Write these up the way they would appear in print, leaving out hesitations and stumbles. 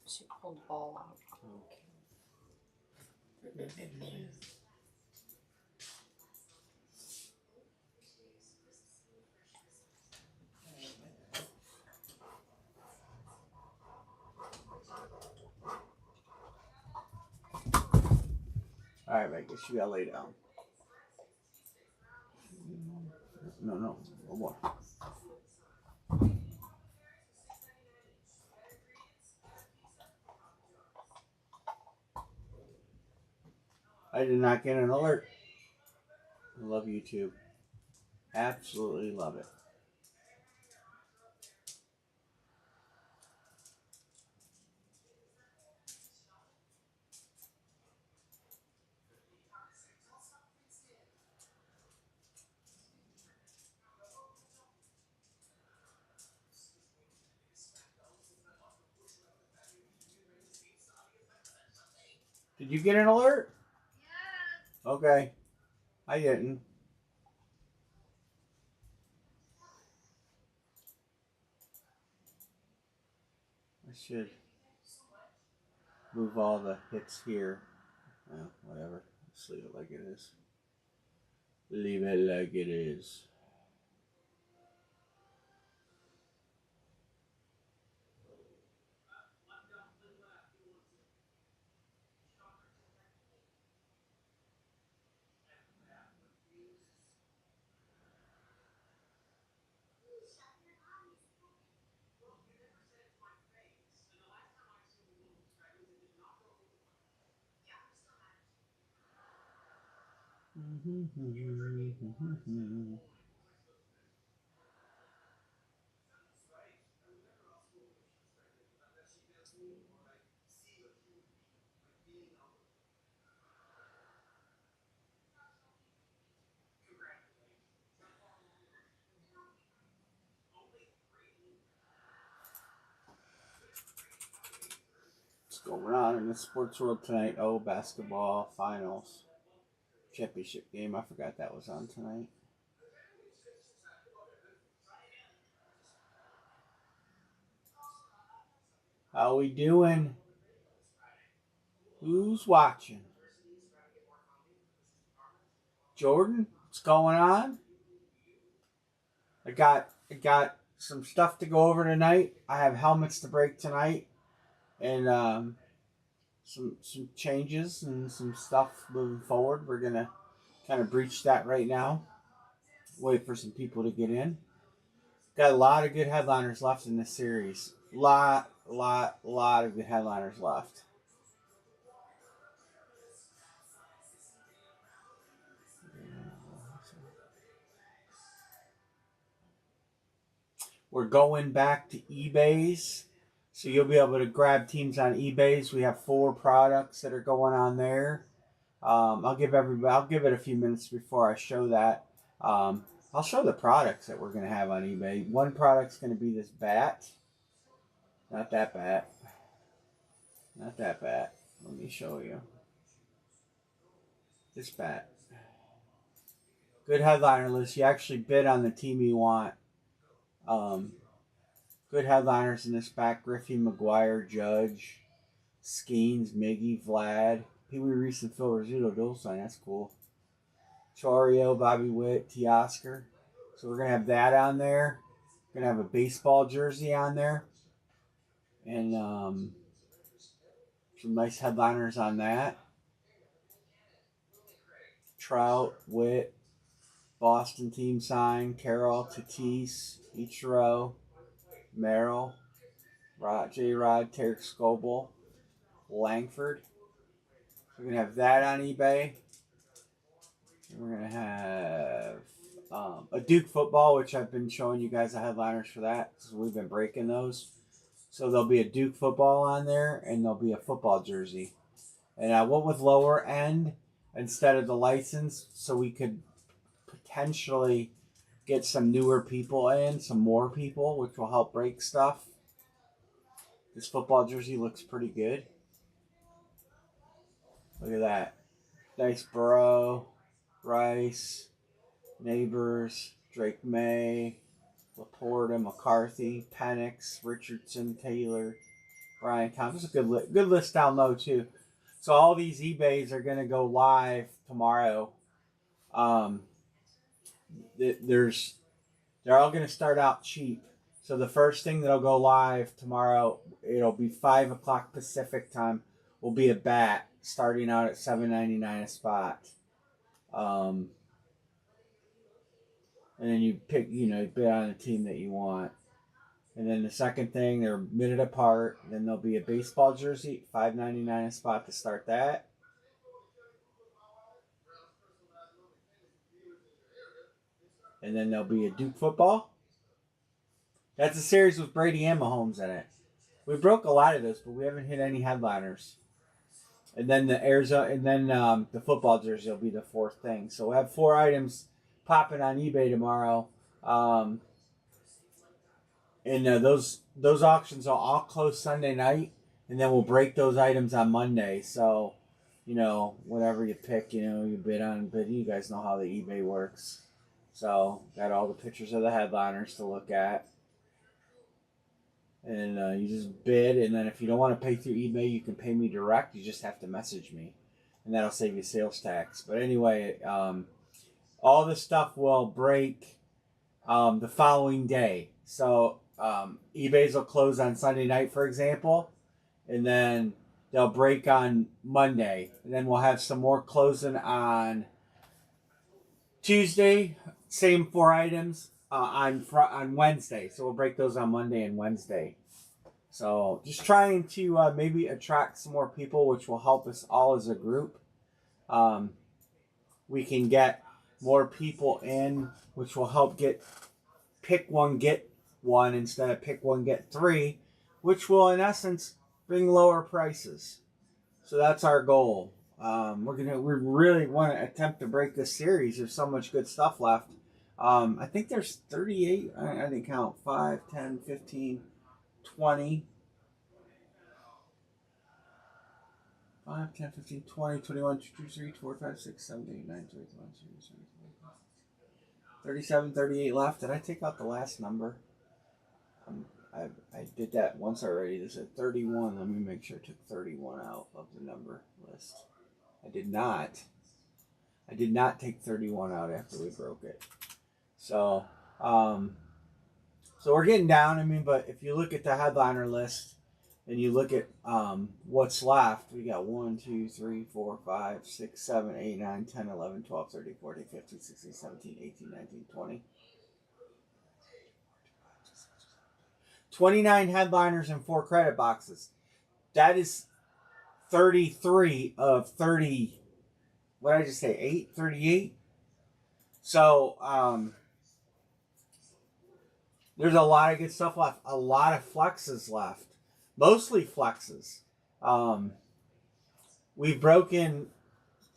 She pulled the ball out. Alright, Vegas, you gotta lay down. No, one more. I did not get an alert. I love YouTube. Absolutely love it. Did you get an alert? Yeah. Okay. I didn't. I should move all the hits here. Well, whatever. Let's leave it like it is. Leave it like it is. What's going on in the sports world tonight? Oh, basketball finals. Championship game. I forgot that was on tonight. How we doing? Who's watching? Jordan, what's going on? I got some stuff to go over tonight. I have helmets to break tonight, and some changes and some stuff moving forward. We're gonna kind of breach that right now. Wait for some people to get in. Got a lot of good headliners left in this series. Lot of good headliners left. We're going back to eBay's. So you'll be able to grab teams on eBay's. We have 4 products that are going on there. I'll give it a few minutes before I show that. I'll show the products that we're going to have on eBay. One product's going to be this bat. Not that bat. Not that bat. Let me show you. This bat. Good headliner list. You actually bid on the team you want. Good headliners in this back. Griffey, McGuire, Judge, Skeens, Miggy, Vlad, Pee Wee Reese, and Phil Rizzuto Dolstein. That's cool. Chorio, Bobby Witt, Teoscar. So we're going to have that on there. We're going to have a baseball jersey on there. And some nice headliners on that. Trout, Witt, Boston team sign, Carroll, Tatis, Ichiro, Merrill, J-Rod, Tarek Scoble, Langford. We're going to have that on eBay. We're going to have a Duke football, which I've been showing you guys the headliners for that. So we've been breaking those. So there'll be a Duke football on there, and there'll be a football jersey. And I went with lower end instead of the license, so we could potentially get some newer people in, some more people, which will help break stuff. This football jersey looks pretty good. Look at that. Nice Burrow, Rice, Neighbors, Drake May, Laporta, McCarthy, Penix, Richardson, Taylor, Brian Thomas, a good list down low too. So all these eBays are going to go live tomorrow. Um, there's they're all going to start out cheap. So the first thing that'll go live tomorrow, it'll be 5 o'clock Pacific time. Will be a bat starting out at $7.99 a spot. Um, and then you pick, you bid on a team that you want. And then the second thing, they're a minute apart. Then there'll be a baseball jersey, $5.99 a spot to start that. And then there'll be a Duke football. That's a series with Brady and Mahomes in it. We broke a lot of those, but we haven't hit any headliners. And then the football jersey will be the fourth thing. So we'll have 4 items popping on eBay tomorrow. And those auctions will all close Sunday night, and then we'll break those items on Monday. So, whatever you pick, you bid on. But you guys know how the eBay works. So, got all the pictures of the headliners to look at. And you just bid, and then if you don't want to pay through eBay, you can pay me direct. You just have to message me, and that'll save you sales tax. But anyway, all this stuff will break the following day. So eBay's will close on Sunday night, for example, and then they'll break on Monday, and then we'll have some more closing on Tuesday. Same 4 items on Wednesday. So we'll break those on Monday and Wednesday. So just trying to maybe attract some more people, which will help us all as a group. We can get more people in, which will help pick one, get one instead of pick one, get 3, which will in essence bring lower prices. So that's our goal. We really want to attempt to break this series. There's so much good stuff left. I think there's 38. I didn't count. 5, 10, 15, 20. 5, 10, 15, 20, 21, 22, 23, 24, 5, 6, 7, 8, 9, 10, 11, 12, 13, 14, 37, 38 left. Did I take out the last number? I did that once already. This is 31. Let me make sure I took 31 out of the number list. I did not. I did not take 31 out after we broke it. So we're getting down. But if you look at the headliner list and you look at what's left, we got 1, 2, 3, 4, 5, 6, 7, 8, 9, 10, 11, 12, 13, 14, 15, 16, 17, 18, 19, 20. 29 headliners and 4 credit boxes. That is 33 of 30. What did I just say? 8? 38? So, there's a lot of good stuff left. A lot of flexes left. Mostly flexes. We've broken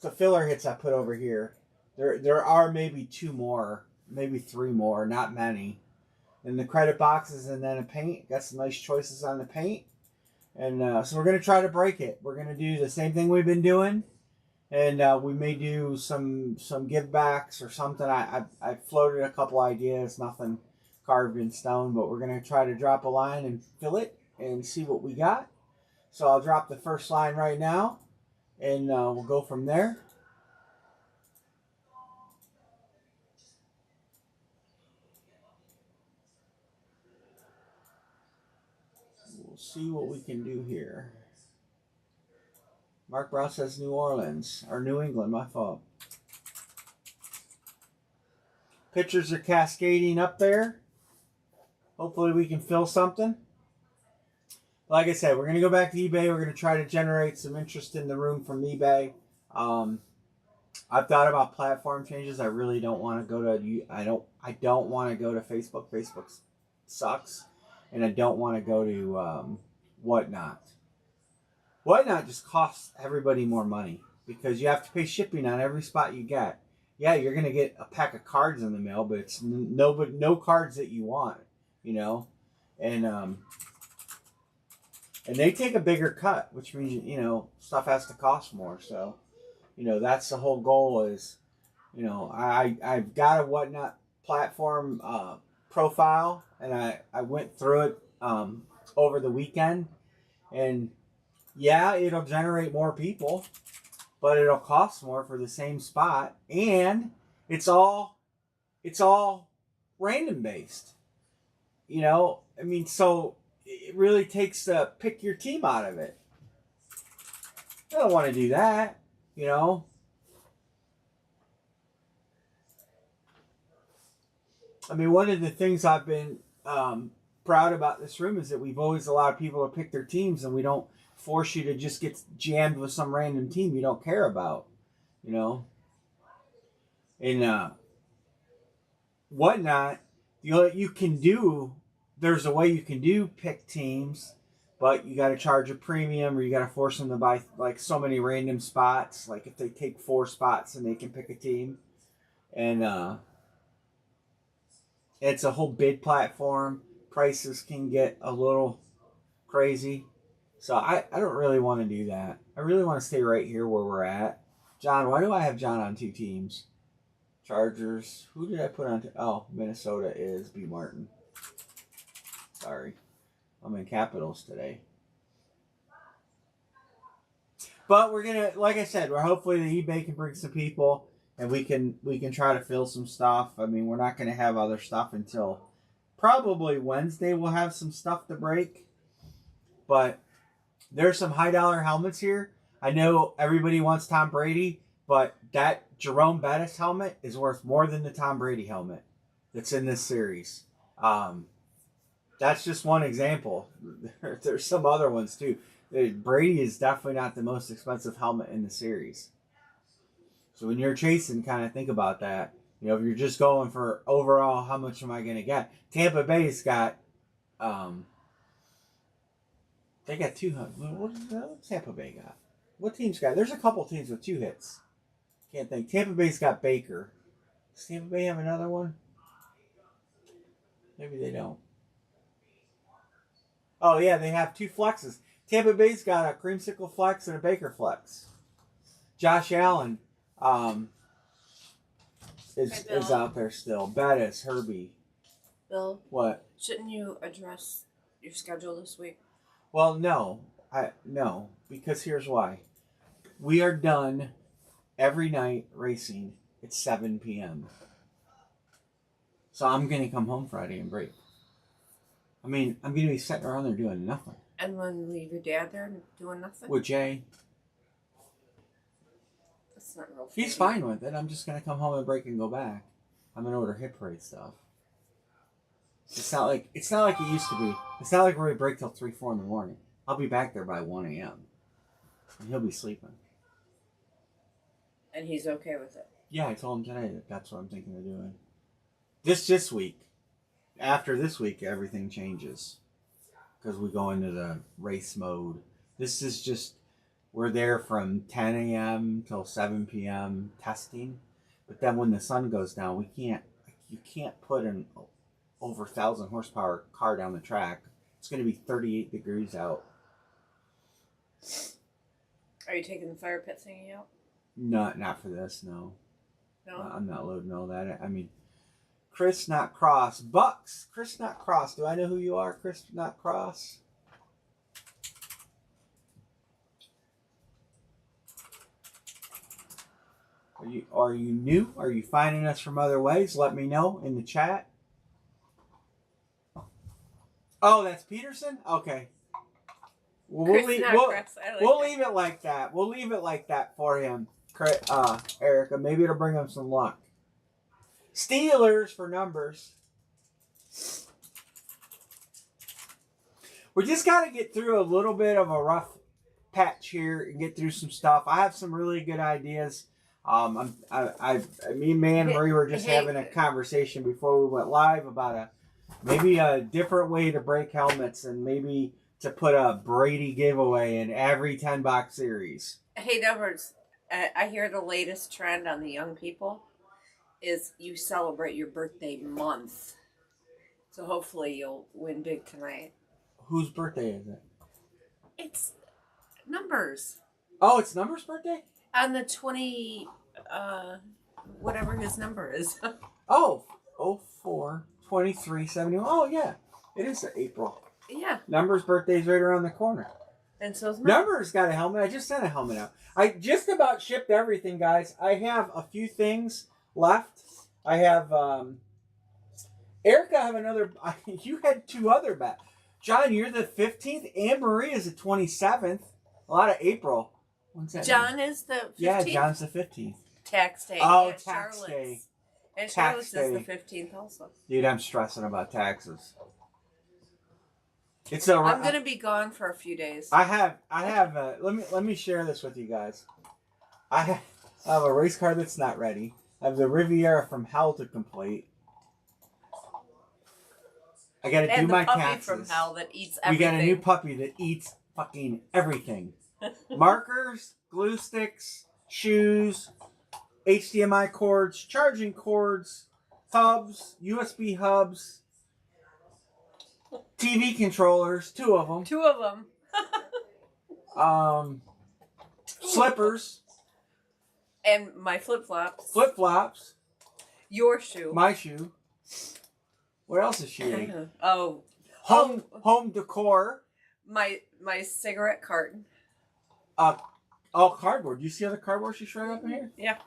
the filler hits I put over here. There are maybe 2 more, maybe 3 more, not many. And the credit boxes and then a paint. Got some nice choices on the paint. And so we're going to try to break it. We're going to do the same thing we've been doing. And we may do some give backs or something. I floated a couple ideas, nothing carved in stone, but we're going to try to drop a line and fill it and see what we got. So I'll drop the first line right now, and we'll go from there. We'll see what we can do here. Mark Brown says New Orleans, or New England, my fault. Pictures are cascading up there. Hopefully we can fill something. Like I said, we're going to go back to eBay. We're going to try to generate some interest in the room from eBay. I've thought about platform changes. I really don't want to go to. I don't want to go to Facebook. Facebook sucks, and I don't want to go to Whatnot. Whatnot just costs everybody more money because you have to pay shipping on every spot you get. Yeah, you're gonna get a pack of cards in the mail, but it's no cards that you want, and they take a bigger cut, which means stuff has to cost more. So, that's the whole goal. Is I've got a Whatnot platform profile, and I went through it over the weekend. And yeah, it'll generate more people, but it'll cost more for the same spot, and it's all random based. I mean, so it really takes the pick your team out of it. I don't want to do that, you know. I mean, one of the things I've been proud about this room is that we've always allowed people to pick their teams, and we don't force you to just get jammed with some random team you don't care about, you know. And whatnot, you can do. There's a way you can do pick teams, but you got to charge a premium, or you got to force them to buy like so many random spots. Like if they take 4 spots and they can pick a team, and it's a whole bid platform. Prices can get a little crazy. So I don't really want to do that. I really want to stay right here where we're at. John, why do I have John on 2 teams? Chargers. Who did I put on? Oh, Minnesota is B. Martin. Sorry. I'm in Capitals today. But we're going to, like I said, we're hopefully the eBay can bring some people, and we can try to fill some stuff. I mean, we're not going to have other stuff until probably Wednesday. We'll have some stuff to break. But there's some high dollar helmets here. I know everybody wants Tom Brady, but that Jerome Bettis helmet is worth more than the Tom Brady helmet that's in this series. That's just one example. There's some other ones too. Brady is definitely not the most expensive helmet in the series. So when you're chasing, kind of think about that. If you're just going for overall, how much am I going to get? Tampa Bay's got, they got 200. What Tampa Bay got? What team's got? There's a couple teams with 2 hits. Can't think. Tampa Bay's got Baker. Does Tampa Bay have another one? Maybe they don't. Oh, yeah, they have 2 flexes. Tampa Bay's got a creamsicle flex and a Baker flex. Josh Allen is out there still. Bettis, Herbie. Bill? What? Shouldn't you address your schedule this week? Well, no. No, because here's why. We are done every night racing at 7 p.m. So I'm going to come home Friday and break. I mean, I'm going to be sitting around there doing nothing. And then leave your dad there doing nothing? With Jay. That's not real funny. He's fine with it. I'm just going to come home and break and go back. I'm going to order hit parade stuff. It's not like it used to be. It's not like we're going to break till 3, 4 in the morning. I'll be back there by 1 a.m. And he'll be sleeping. And he's okay with it? Yeah, I told him today that that's what I'm thinking of doing. This week. After this week, everything changes. Because we go into the race mode. This is just, we're there from 10 a.m. till 7 p.m. testing. But then when the sun goes down, you can't put an over 1,000 horsepower car down the track. It's going to be 38 degrees out. Are you taking the fire pit thingy out? Not for this, no. No? I'm not loading all that. I mean, Chris Not Cross. Bucks. Chris Not Cross. Do I know who you are, Chris Not Cross? Are you new? Are you finding us from other ways? Let me know in the chat. Oh, that's Peterson? Okay. We'll leave it like that. We'll leave it like that for him, Erica. Maybe it'll bring him some luck. Steelers for numbers. We just got to get through a little bit of a rough patch here and get through some stuff. I have some really good ideas. Me and Man Marie were just having a conversation before we went live about maybe a different way to break helmets, and maybe to put a Brady giveaway in every 10-box series. Hey, Numbers, I hear the latest trend on the young people is you celebrate your birthday month. So hopefully you'll win big tonight. Whose birthday is it? It's Numbers. Oh, it's Numbers' birthday? On the 20, whatever his number is. 04 23 71. Oh, yeah. It is April. Yeah. Numbers' birthday's right around the corner. And so's mine. Number's got a helmet. I just sent a helmet out. I just about shipped everything, guys. I have a few things left. I have Erica. I have another. You had two other bets. John, you're the 15th. Anne Marie is the 27th. A lot of April. When's that? John is the 15th. Yeah, John's the 15th. Tax day. Oh, and tax day. And Tax Charlotte's day. is the 15th also. Dude, I'm stressing about taxes. It's a. I'm gonna be gone for a few days. I have. Let me share this with you guys. I have a race car that's not ready. I have the Riviera from hell to complete. I got to do my puppy taxes. from hell that eats everything. We got a new puppy that eats fucking everything. Markers, glue sticks, shoes, HDMI cords, charging cords, hubs, USB hubs, TV controllers, two of them. Two of them. Slippers. And my flip-flops. Flip-flops. Your shoe. My shoe. What else is she eating? Oh. Home decor. My cigarette carton. All cardboard. You see all the cardboard she shredded up in here? Yeah.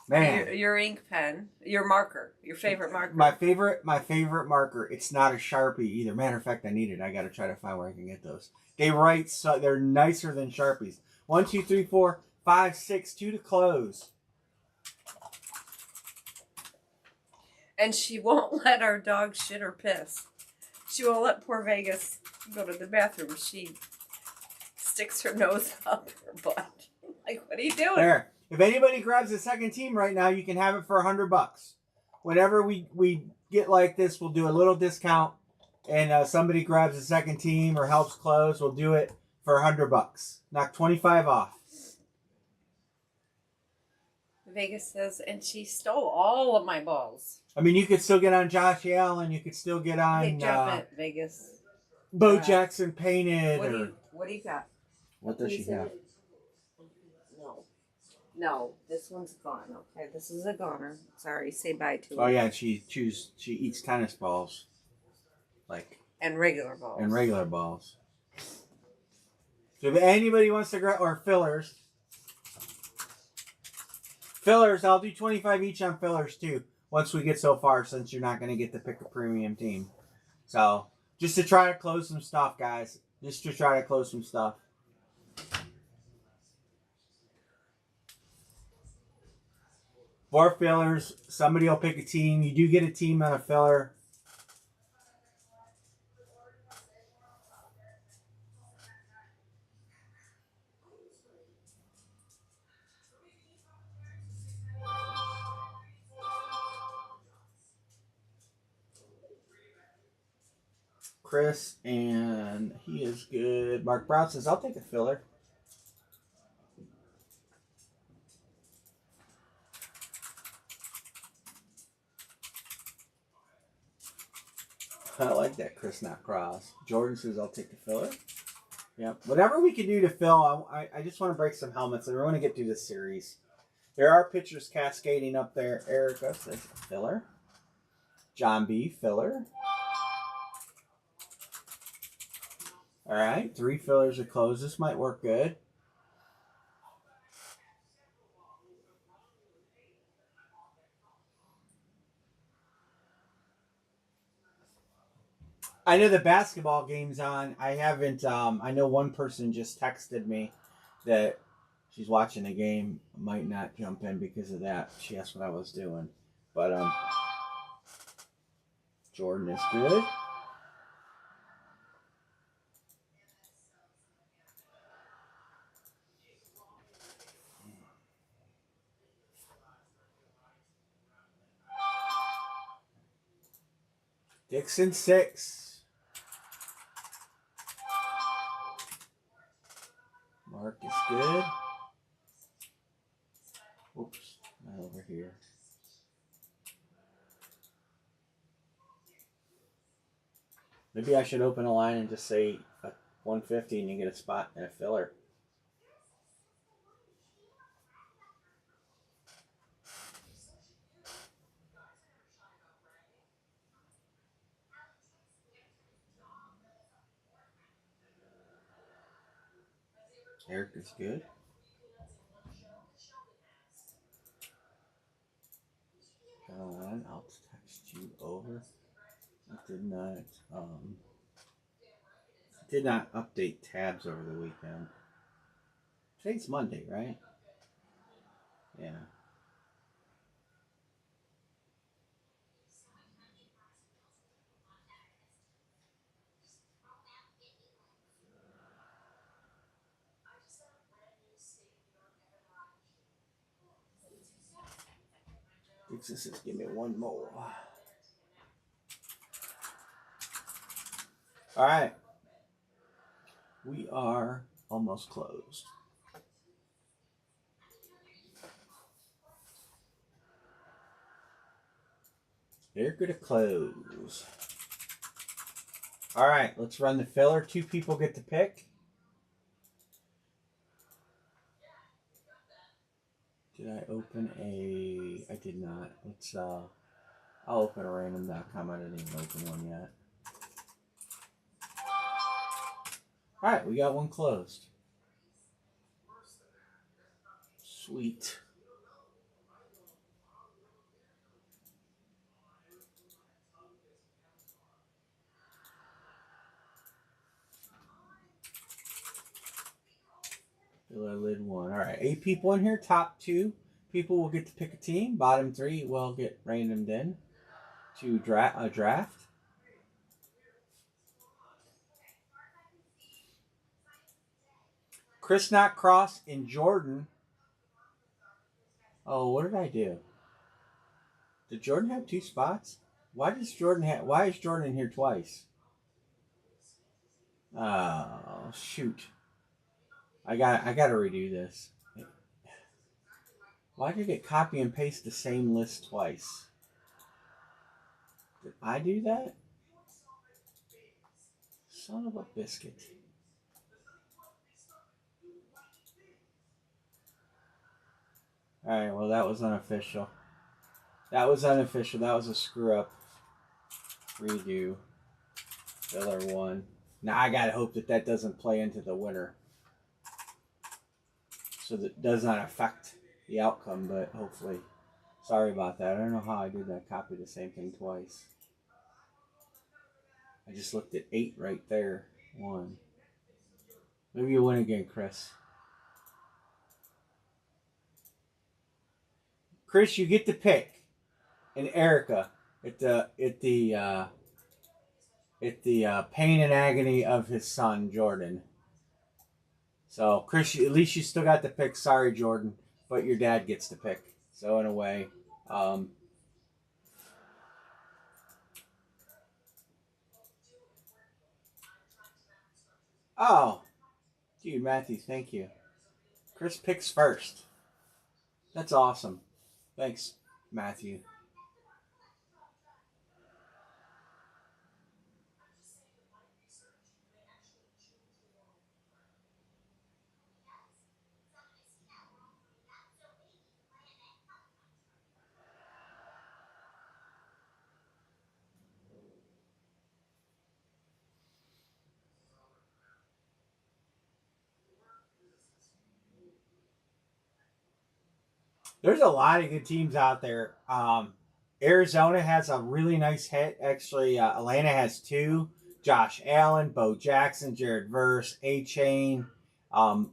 Man. Your ink pen. Your marker. Your favorite marker. My favorite marker. It's not a Sharpie either. Matter of fact, I need it. I got to try to find where I can get those. They write so they're nicer than Sharpies. 1, 2, 3, 4, 5, 6, 2 to close. And she won't let our dog shit or piss. She won't let poor Vegas go to the bathroom. She sticks her nose up her butt. Like, what are you doing? There. If anybody grabs the second team right now, you can have it for $100. Whenever we get like this, we'll do a little discount. And somebody grabs the second team or helps close, we'll do it for $100. Knock 25 off. Vegas says, and she stole all of my balls. I mean, you could still get on Josh Allen. You could still get on Hey, drop it, Vegas. Bo Jackson Painted. What do you got? What does she have? No, this one's gone. Okay, this is a goner. Sorry, say bye to her. Oh yeah, she eats tennis balls, and regular balls. So if anybody wants to grab or fillers, I'll do 25 each on fillers too. Once we get so far, since you're not going to get to pick a premium team, so just to try to close some stuff, guys. Just to try to close some stuff. For fillers, somebody will pick a team. You do get a team on a filler. Chris, and he is good. Mark Brown says, I'll take a filler. I like that, Chris, not cross. Jordan says, I'll take the filler. Yeah, whatever we can do to fill, I just want to break some helmets. I want to get through this series. There are pictures cascading up there. Erica says, filler. John B, filler. All right, 3 fillers are closed. This might work good. I know the basketball game's on. I haven't. I know one person just texted me that she's watching the game. Might not jump in because of that. She asked what I was doing, but Jordan is good. Dixon 6. Mark is good. Oops, not over here. Maybe I should open a line and just say 150 and you get a spot and a filler. Erica's good. Hold on, I'll text you over. I did not update tabs over the weekend. Today's Monday, right? Yeah. Just give me one more. All right. We are almost closed. They're going to close. All right, let's run the filler. 2 people get to pick. Did I open a... I did not. I'll open a random.com. I didn't even open one yet. All right, we got one closed. Sweet. Filler lid 1. All right, 8 people in here. Top 2 people will get to pick a team. Bottom 3 will get randomed in to a draft. Chris Not Cross and Jordan. Oh, what did I do? Did Jordan have 2 spots? Why is Jordan in here twice? Oh, shoot. I gotta redo this. Why did it copy and paste the same list twice? Did I do that? Son of a biscuit. Alright, well, that was unofficial. That was a screw up. Redo. Filler 1. Now I gotta hope that doesn't play into the winner. So that it does not affect the outcome, but hopefully. Sorry about that. I don't know how I did that. Copy the same thing twice. I just looked at 8 right there. 1. Maybe you win again, Chris. Chris, you get to pick. And Erica, at the pain and agony of his son, Jordan. So, Chris, at least you still got to pick. Sorry, Jordan, but your dad gets to pick. So, in a way, oh, dude, Matthew, thank you. Chris picks first. That's awesome. Thanks, Matthew. There's a lot of good teams out there. Arizona has a really nice hit. Actually, Atlanta has 2. Josh Allen, Bo Jackson, Jared Verse, A-Chain,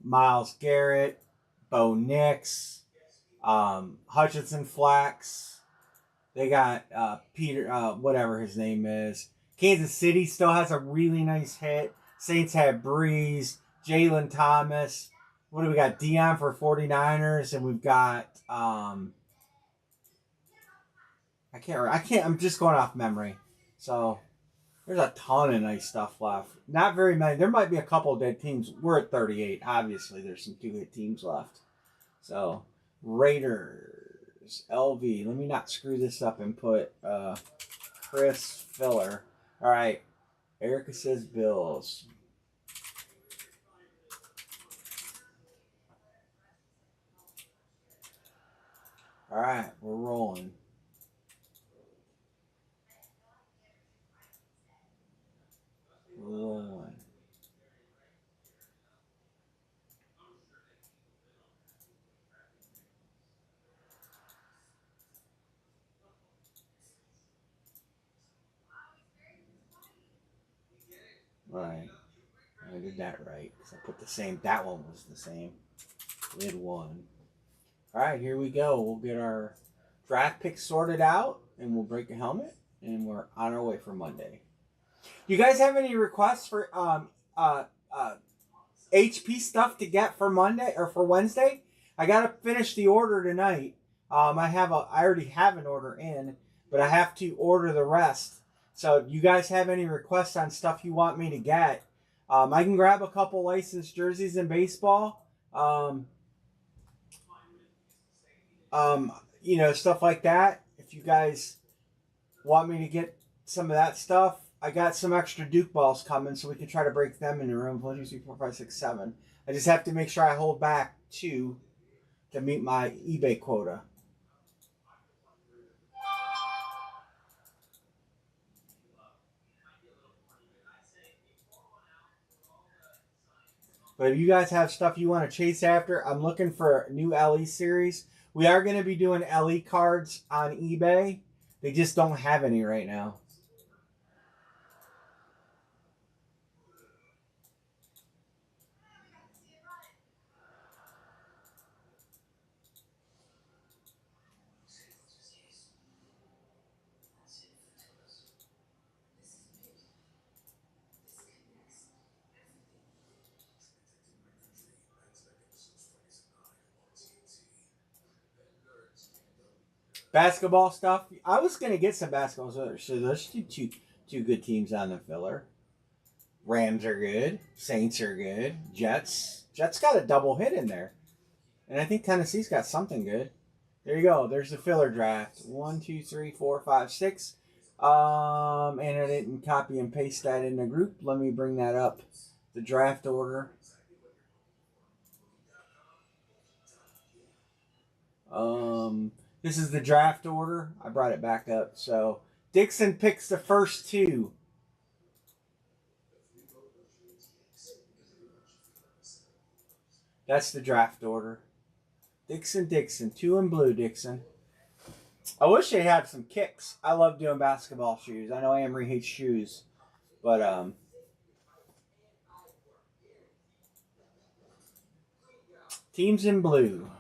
Myles Garrett, Bo Nix, Hutchinson Flax. They got Peter, whatever his name is. Kansas City still has a really nice hit. Saints have Breeze, Jalen Thomas. What do we got? Dion for 49ers, and we've got I'm just going off memory. So there's a ton of nice stuff left. Not very many. There might be a couple of dead teams. We're at 38. Obviously, there's some 2 hit teams left. So Raiders, LV. Let me not screw this up and put Chris Filler. All right. Erica says Bills. All right, we're rolling. Rolling. Alright. I did that right. So I put the same. That one was the same. Lid 1. Alright, here we go. We'll get our draft picks sorted out, and we'll break a helmet, and we're on our way for Monday. You guys have any requests for HP stuff to get for Monday or for Wednesday? I gotta finish the order tonight. I already have an order in, but I have to order the rest. So, you guys have any requests on stuff you want me to get? I can grab a couple licensed jerseys in baseball. Stuff like that. If you guys want me to get some of that stuff, I got some extra Duke balls coming, so we can try to break them in the room. 1, 2, 3, 4, 5, 6, 7. I just have to make sure I hold back 2 to meet my eBay quota. But if you guys have stuff you want to chase after, I'm looking for a new LE series. We are going to be doing LE cards on eBay. They just don't have any right now. Basketball stuff. I was going to get some basketball. So there's two good teams on the filler. Rams are good. Saints are good. Jets got a double hit in there. And I think Tennessee's got something good. There you go. There's the filler draft. 1, 2, 3, 4, 5, 6. And I didn't copy and paste that in the group. Let me bring that up. The draft order. This is the draft order. I brought it back up. So Dixon picks the first 2. That's the draft order. Dixon, 2 in blue, Dixon. I wish they had some kicks. I love doing basketball shoes. I know Amory hates shoes. But, teams in blue.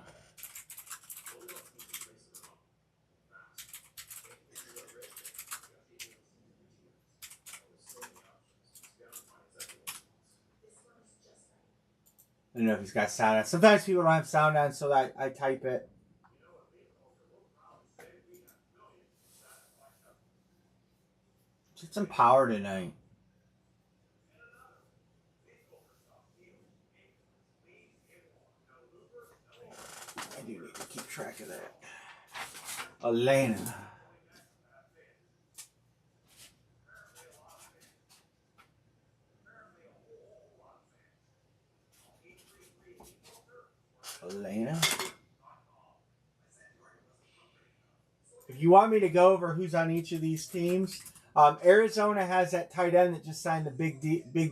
I don't know if he's got sound on. Sometimes people don't have sound on, so I type it. Get some power tonight. I do need to keep track of that. Elena. If you want me to go over who's on each of these teams, Arizona has that tight end that just signed the big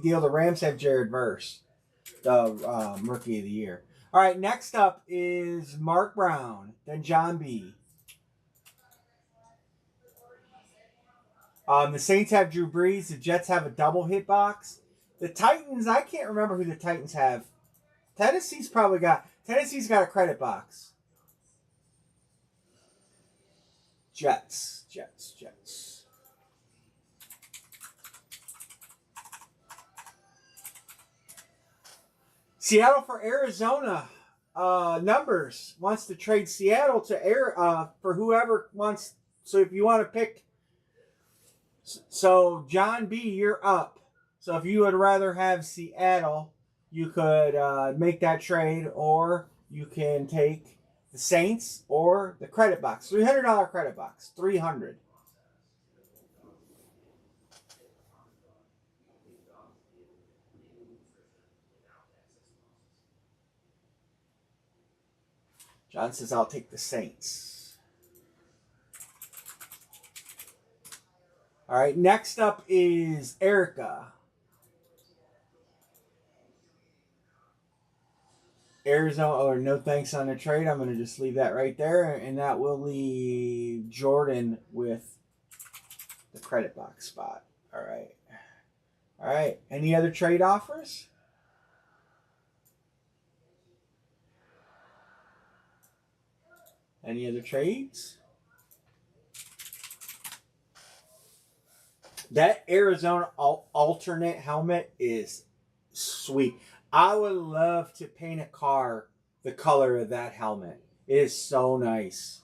deal. The Rams have Jared Verse, the Rookie of the Year. All right, next up is Mark Brown, then John B. The Saints have Drew Brees. The Jets have a double hit box. The Titans, I can't remember who the Titans have. Tennessee's got a credit box. Jets. Seattle for Arizona. Numbers wants to trade Seattle to for whoever wants. So if you want to pick. So John B, you're up. So if you would rather have Seattle, you could make that trade, or you can take the Saints or the credit box. $300 credit box. $300. John says, I'll take the Saints. All right, next up is Erica. Arizona, or no thanks on the trade. I'm going to just leave that right there, and that will leave Jordan with the credit box spot. All All right. Any other trade offers? Any other trades? That Arizona alternate helmet is sweet. I would love to paint a car the color of that helmet. It is so nice.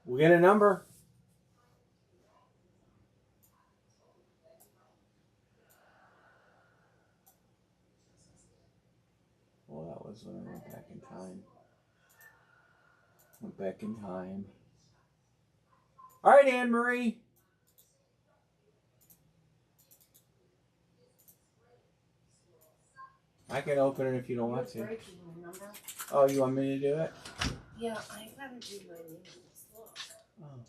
We'll get a number. Well, that was when I went back in time. Went back in time. All right, Anne Marie. I can open it if you don't want to. Oh, you want me to do it? Yeah, I gotta do my nails. Look. Oh.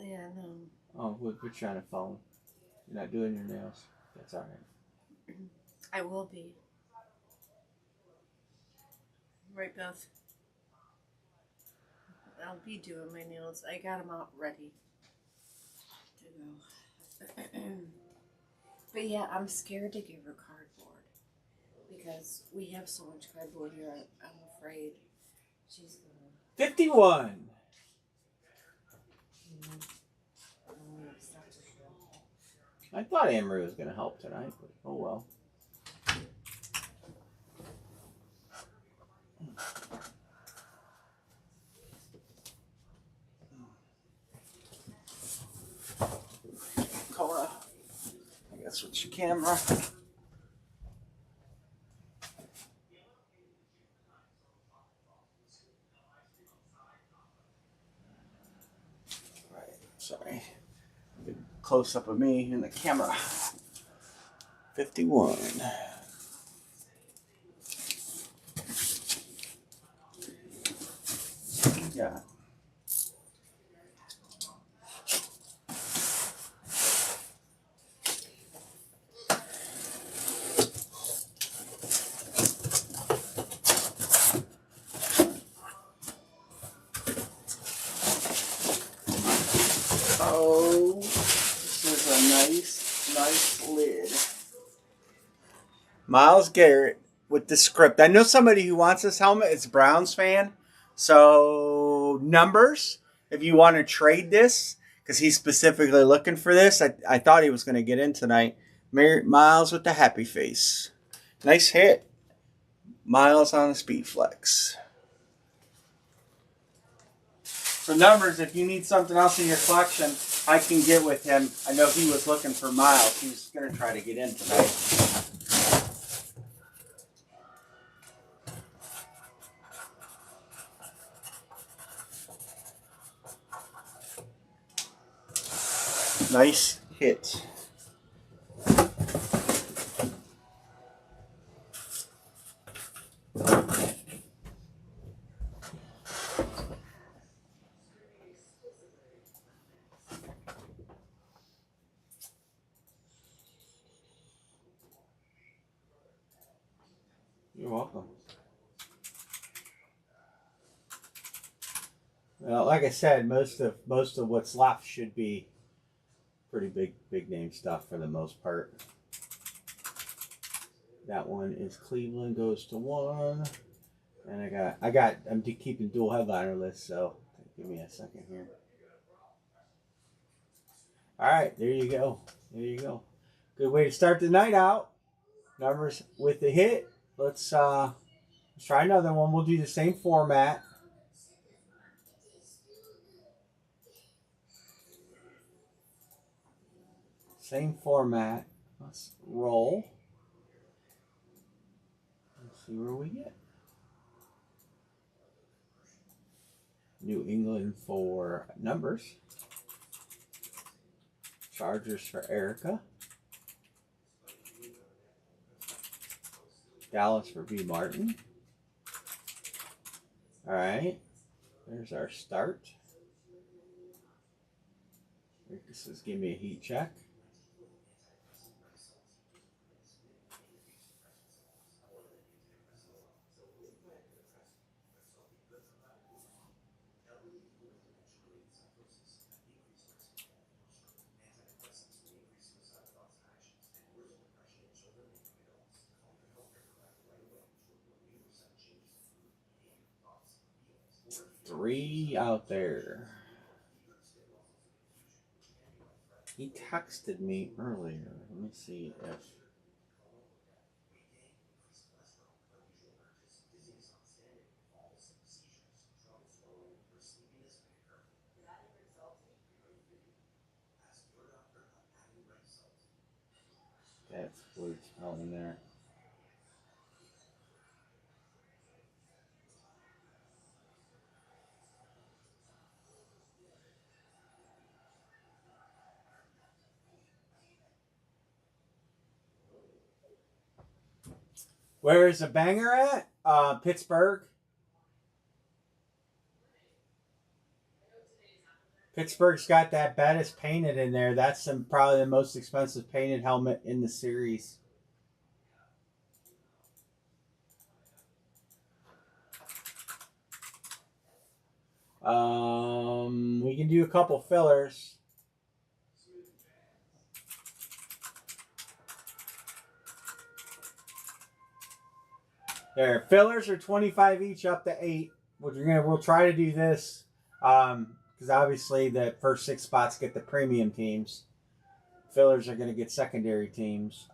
Yeah, no. Oh, we're trying to phone. You're not doing your nails. That's all right. I will be. Right, Beth? I'll be doing my nails. I got them out ready to go. But yeah, I'm scared to give her cardboard because we have so much cardboard here. I'm afraid she's gonna. 51. I thought Anne Marie was going to help tonight, but oh well. Kona, I guess switch your camera. Right, sorry. Good close up of me in the camera. 51. Yeah. Oh, this is a nice lid. Miles Garrett with the script. I know somebody who wants this helmet. It's a Browns fan. So, numbers, if you want to trade this, because he's specifically looking for this. I thought he was going to get in tonight. Miles with the happy face. Nice hit. Miles on a speed flex. For numbers, if you need something else in your collection, I can get with him. I know he was looking for Miles. He's going to try to get in tonight. Nice hit. You're welcome. Well, like I said, most of what's left should be pretty big name stuff for the most part. That one is Cleveland goes to 1, and I'm keeping dual headliner list, so give me a second here. All right, there you go. Good way to start the night out. Numbers with the hit. Let's try another one. We'll do the same format. Same format. Let's roll. Let's see where we get. New England for numbers. Chargers for Erica. Dallas for B. Martin. All right. There's our start. This is give me a heat check. 3 out there. He texted me earlier. Let me see if. That's blue spell in there. Where's the banger at? Pittsburgh. Pittsburgh's got that Bettis painted in there. That's probably the most expensive painted helmet in the series. We can do a couple fillers. There, fillers are 25 each, up to 8. We'll try to do this because obviously the first 6 spots get the premium teams. Fillers are going to get secondary teams.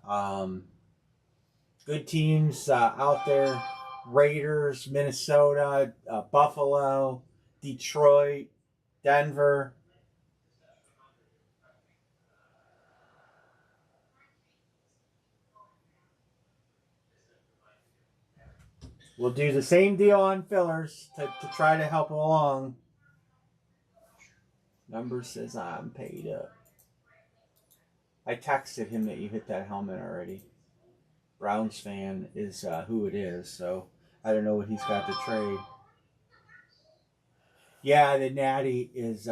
Good teams out there: Raiders, Minnesota, Buffalo, Detroit, Denver. We'll do the same deal on fillers to try to help along. Number says I'm paid up. I texted him that you hit that helmet already. Browns fan is who it is, so I don't know what he's got to trade. Yeah, the Natty is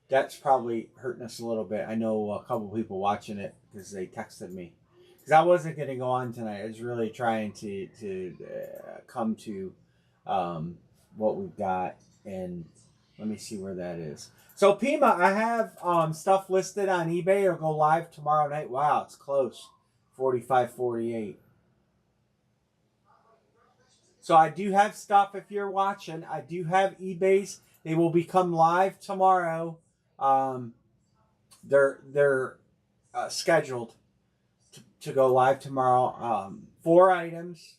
that's probably hurting us a little bit. I know a couple people watching it because they texted me. Because I wasn't going to go on tonight. I was really trying to come to what we've got. And let me see where that is. So, Pima, I have stuff listed on eBay. It'll go live tomorrow night. Wow, it's close. 45.48. So I do have stuff if you're watching. I do have eBays. They will become live tomorrow. They're scheduled to go live tomorrow. 4 items,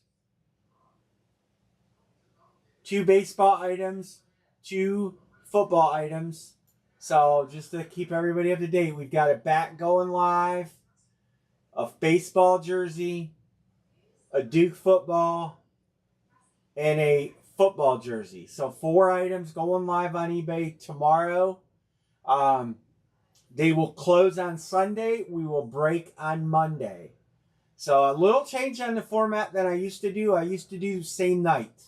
2 baseball items, 2 football items. So just to keep everybody up to date, we've got a bat going live, a baseball jersey, a Duke football, and a football jersey. So 4 items going live on eBay tomorrow. They will close on Sunday. We will break on Monday. So a little change on the format that I used to do. I used to do same night.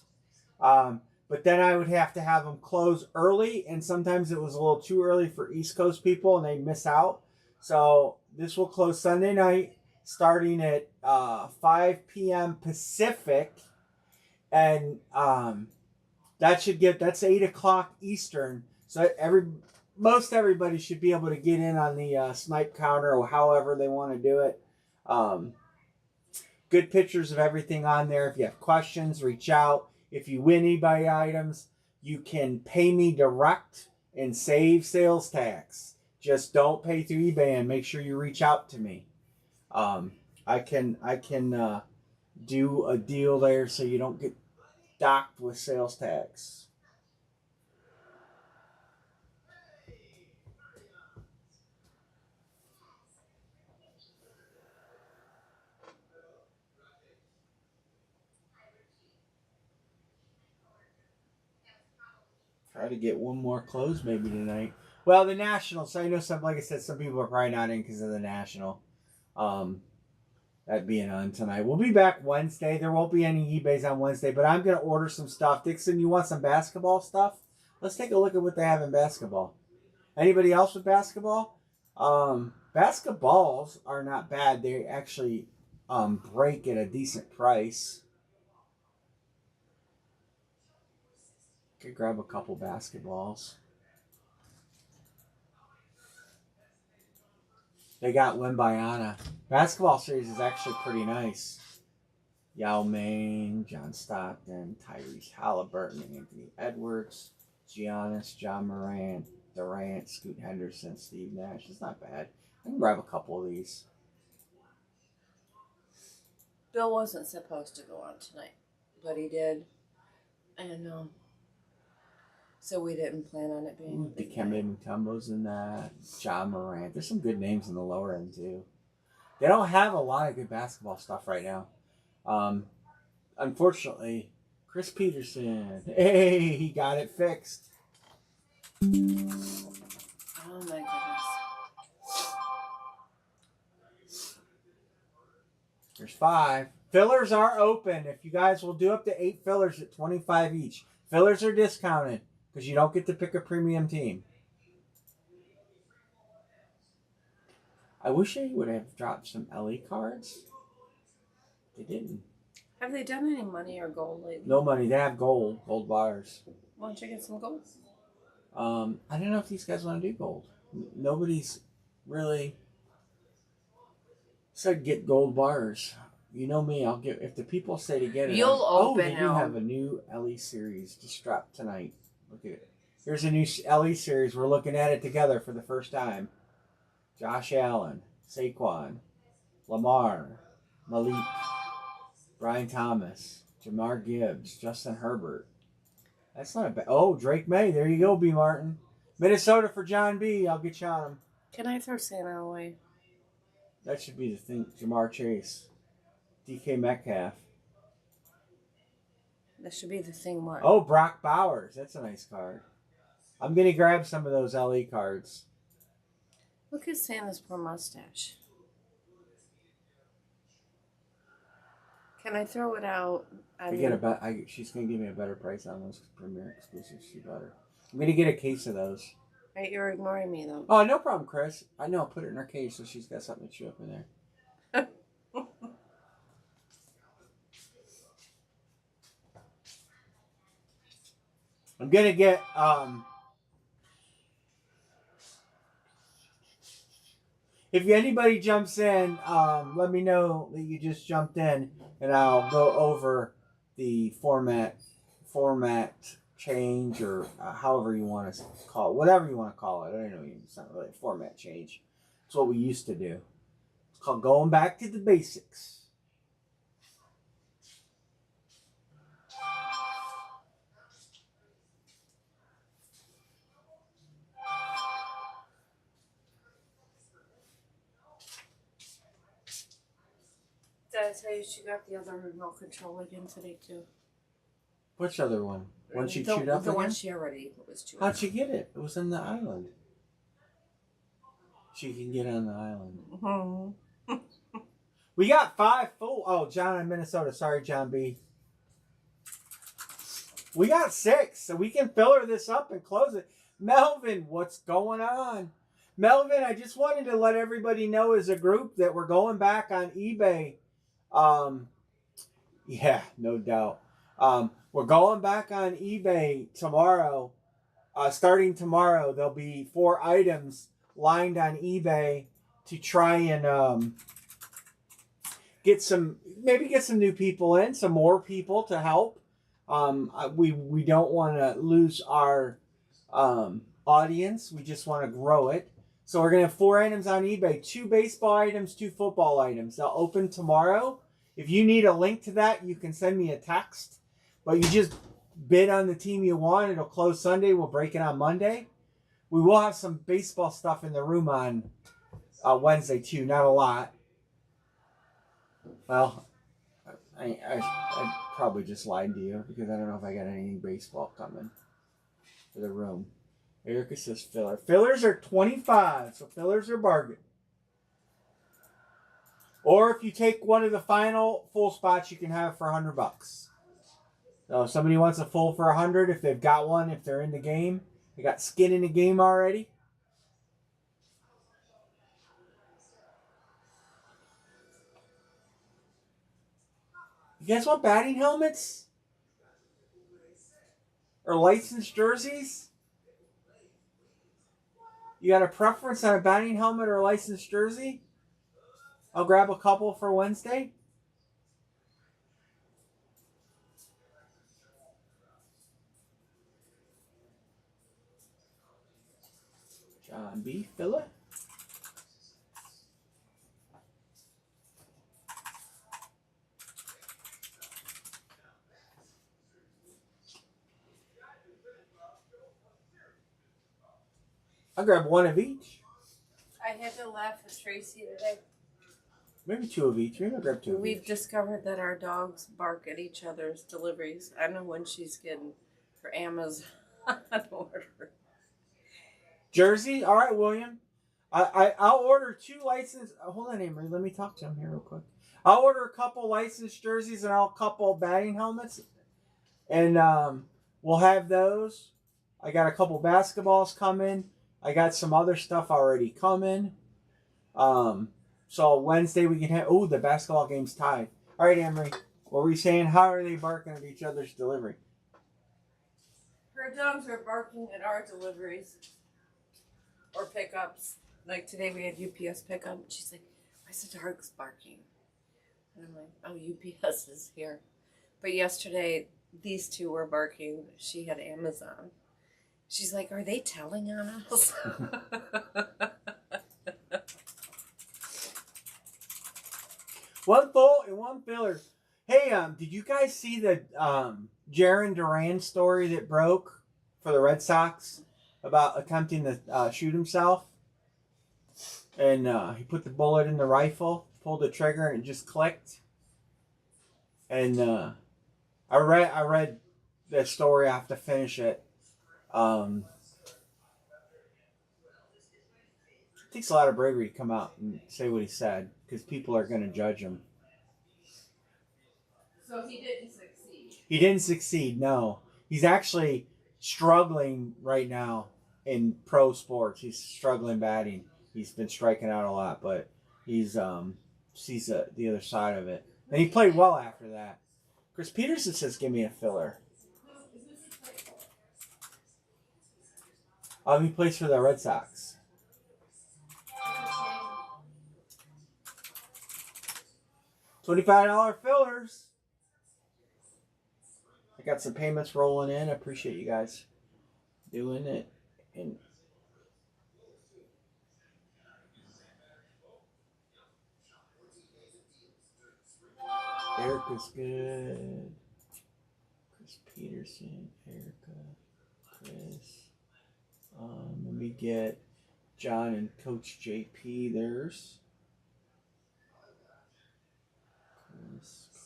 But then I would have to have them close early, and sometimes it was a little too early for East Coast people, and they'd miss out. So this will close Sunday night, starting at 5 p.m. Pacific, and that's 8 o'clock Eastern. So most everybody should be able to get in on the snipe counter or however they want to do it. Good pictures of everything on there. If you have questions, reach out. If you win eBay items, you can pay me direct and save sales tax. Just don't pay through eBay and make sure you reach out to me. I can do a deal there so you don't get docked with sales tax. Try to get one more close maybe tonight. Well, the National. So I know like I said, some people are probably not in because of the National. That being on tonight. We'll be back Wednesday. There won't be any eBays on Wednesday, but I'm going to order some stuff. Dixon, you want some basketball stuff? Let's take a look at what they have in basketball. Anybody else with basketball? Basketballs are not bad. They actually break at a decent price. Could grab a couple basketballs. They got Wimbayana. Basketball series is actually pretty nice. Yao Ming, John Stockton, Tyrese Halliburton, Anthony Edwards, Giannis, John Morant, Durant, Scoot Henderson, Steve Nash. It's not bad. I can grab a couple of these. Bill wasn't supposed to go on tonight, but he did. And so we didn't plan on it being. Dikembe Mutombo's in that. John Morant. There's some good names in the lower end too. They don't have a lot of good basketball stuff right now. Unfortunately, Chris Peterson. Hey, he got it fixed. Oh my goodness. There's 5. Fillers are open. If you guys will do up to 8 fillers at $25 each. Fillers are discounted because you don't get to pick a premium team. I wish they would have dropped some LE cards. They didn't. Have they done any money or gold lately? No money. They have gold bars. Why don't you get some gold? I don't know if these guys want to do gold. Nobody's really said get gold bars. You know me, I'll get if the people say to get it. You'll open they do have a new LE series just dropped tonight. Look at it. Here's a new LE series. We're looking at it together for the first time. Josh Allen, Saquon, Lamar, Malik, Brian Thomas, Jamar Gibbs, Justin Herbert. That's not a bad. Oh, Drake May. There you go, B. Martin. Minnesota for John B. I'll get you on him. Can I throw Santa away? That should be the thing. Jamar Chase. DK Metcalf. That should be the thing, Mark. Oh, Brock Bowers. That's a nice card. I'm going to grab some of those LE cards. Look at Santa's poor mustache. Can I throw it out? She's going to give me a better price on those Premier exclusives. She better. I'm going to get a case of those. Right, you're ignoring me, though. Oh, no problem, Chris. I know. I'll put it in her case so she's got something to chew up in there. I'm going to get... If anybody jumps in, let me know that you just jumped in, and I'll go over the format change, or however you want to call it, whatever you want to call it. I don't know. It's not really a format change. It's what we used to do. It's called going back to the basics. Did I tell you she got the other remote control again today, too? Which other one? One she chewed up the again? one she already was chewing. How'd she get it? It was on the island. She can get on the island. Mm-hmm. We got 5 full. Oh, John in Minnesota. Sorry, John B. We got 6, so we can filler this up and close it. Melvin, what's going on? Melvin, I just wanted to let everybody know as a group that we're going back on eBay. Yeah, no doubt. We're going back on eBay tomorrow. Starting tomorrow, there'll be 4 items lined on eBay to try and get some new people in, some more people to help. We don't want to lose our audience. We just want to grow it. So we're going to have 4 items on eBay, 2 baseball items, 2 football items. They'll open tomorrow. If you need a link to that, you can send me a text. But you just bid on the team you want. It'll close Sunday. We'll break it on Monday. We will have some baseball stuff in the room on Wednesday too. Not a lot. Well, I probably just lied to you because I don't know if I got any baseball coming for the room. Erica says filler. Fillers are $25, so fillers are bargain. Or if you take one of the final full spots, you can have it for $100. So if somebody wants a full for $100, if they've got one, if they're in the game, they got skin in the game already. You guys want batting helmets? Or licensed jerseys? You got a preference on a batting helmet or a licensed jersey? I'll grab a couple for Wednesday. John B. Filler. I'll grab one of each. I had to laugh at Tracy today. Maybe two of each. Maybe I'll grab two of We've each. discovered that our dogs bark at each other's deliveries. I don't know when she's getting her Amazon order. Jersey? All right, William. I'll order 2 licensed. Hold on, Amory. Let me talk to him here real quick. I'll order a couple licensed jerseys and a couple batting helmets. And we'll have those. I got a couple basketballs coming. I got some other stuff already coming. So Wednesday we can have. Oh, the basketball game's tied. All right, Emery. What were you saying? How are they barking at each other's delivery? Her dogs are barking at our deliveries or pickups. Like today we had UPS pickup. She's like, "Why's the dogs barking?" And I'm like, "Oh, UPS is here." But yesterday these two were barking. She had Amazon. She's like, "Are they telling on us?" One full and one filler. Hey, did you guys see the Jaron Duran story that broke for the Red Sox about attempting to shoot himself? And he put the bullet in the rifle, pulled the trigger, and it just clicked. And I read the story. I have to finish it. It takes a lot of bravery to come out and say what he said because people are going to judge him. So he didn't succeed. He didn't succeed. No, he's actually struggling right now in pro sports. He's struggling batting. He's been striking out a lot, but he's sees the other side of it. And he played well after that. Chris Peterson says, "Give me a filler." He plays for the Red Sox. $25 fillers. I got some payments rolling in. I appreciate you guys doing it. And Erica's good. Chris Peterson, Erica, Chris. Let me get John and Coach JP. There's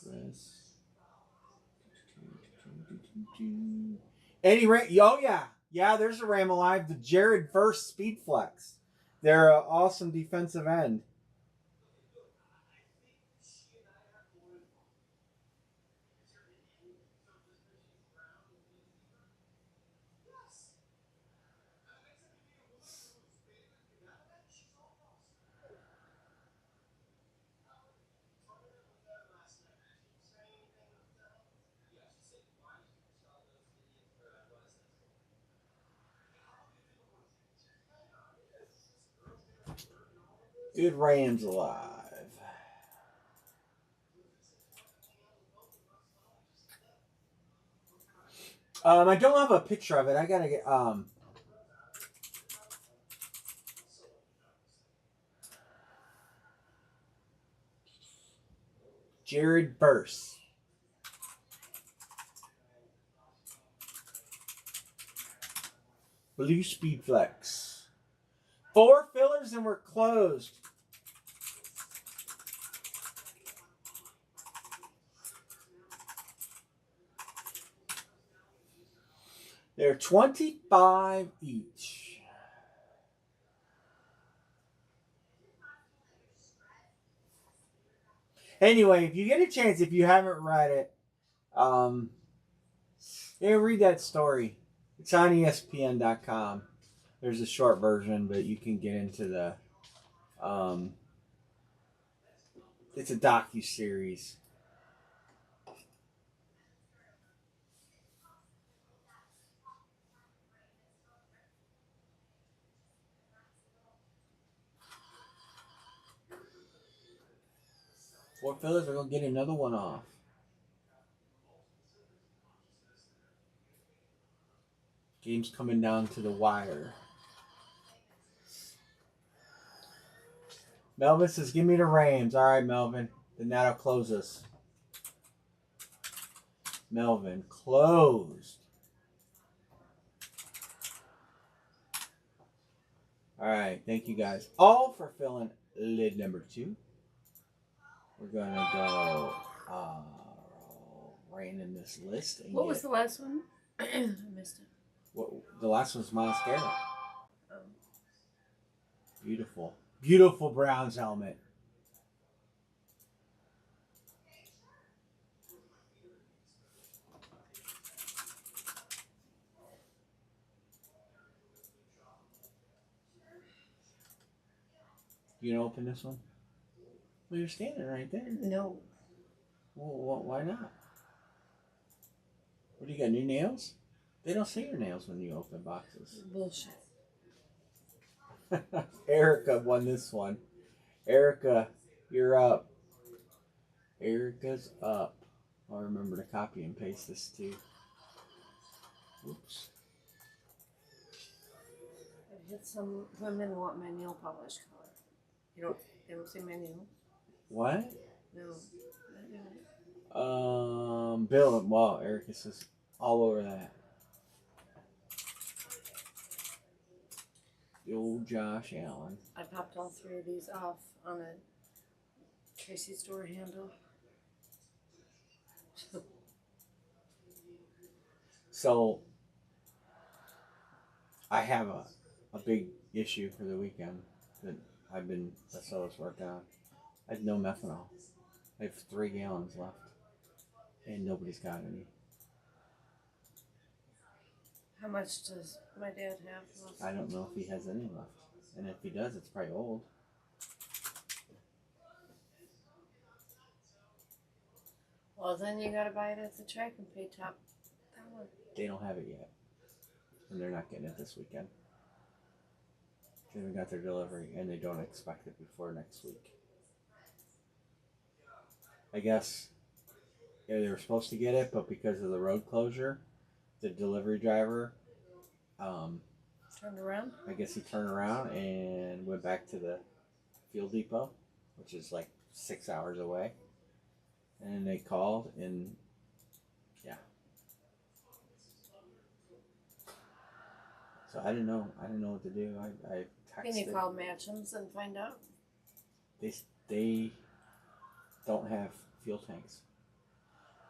Chris. Any Ram? Oh yeah. There's a Ram alive. The Jared Verse Speed Flex. They're an awesome defensive end. Good Rams alive. I don't have a picture of it. I gotta get Jared Verse. Blue Speed Flex. 4 fillers and we're closed. They're 25 each. Anyway, if you get a chance, if you haven't read it, read that story. It's on ESPN.com. There's a short version, but you can get into the. It's a docu-series. Four fillers are going to get another one off. Game's coming down to the wire. Melvin says, give me the Rams. All right, Melvin. Then that'll close us. Melvin, closed. All right. Thank you guys all for filling lid number 2. We're going to go random this list. And what was the last one? I missed it. What, the last one's mascara. Oh. Beautiful. Beautiful Browns helmet. You gonna open this one? Well, you're standing right there. No. Well, why not? What do you got, new nails? They don't see your nails when you open boxes. Bullshit. Erica won this one. Erica, you're up. Erica's up. I'll remember to copy and paste this too. Oops. I had some women want my nail polish color. They don't see my nail? What? No. Bill, well, Erica says all over that. The old Josh Allen. I popped all 3 of these off on a Tracy store handle. So, I have a big issue for the weekend that that's all it's worked out. I have no methanol. I have 3 gallons left. And nobody's got any. How much does my dad have left? I don't know if he has any left. And if he does, it's probably old. Well, then you gotta buy it at the track and pay top dollar. They don't have it yet. And they're not getting it this weekend. They haven't got their delivery, and they don't expect it before next week. I guess they were supposed to get it, but because of the road closure, the delivery driver, Turned around? I guess he turned around and went back to the fuel depot, which is like 6 hours away. And then they called, and yeah. So I didn't know what to do. I texted. Can you call Matchams and find out? They don't have fuel tanks.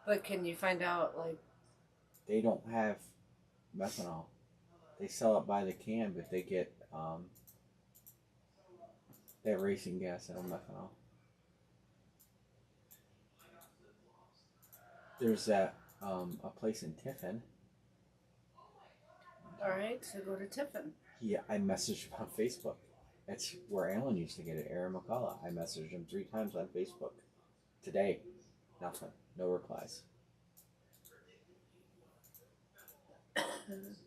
But can you find out, like... They don't have methanol. They sell it by the can, but they get they have racing gas and methanol. There's that a place in Tiffin. Alright, so go to Tiffin. Yeah, I messaged him on Facebook. That's where Alan used to get it, Aaron McCullough. I messaged him 3 times on Facebook. Today, nothing. No replies.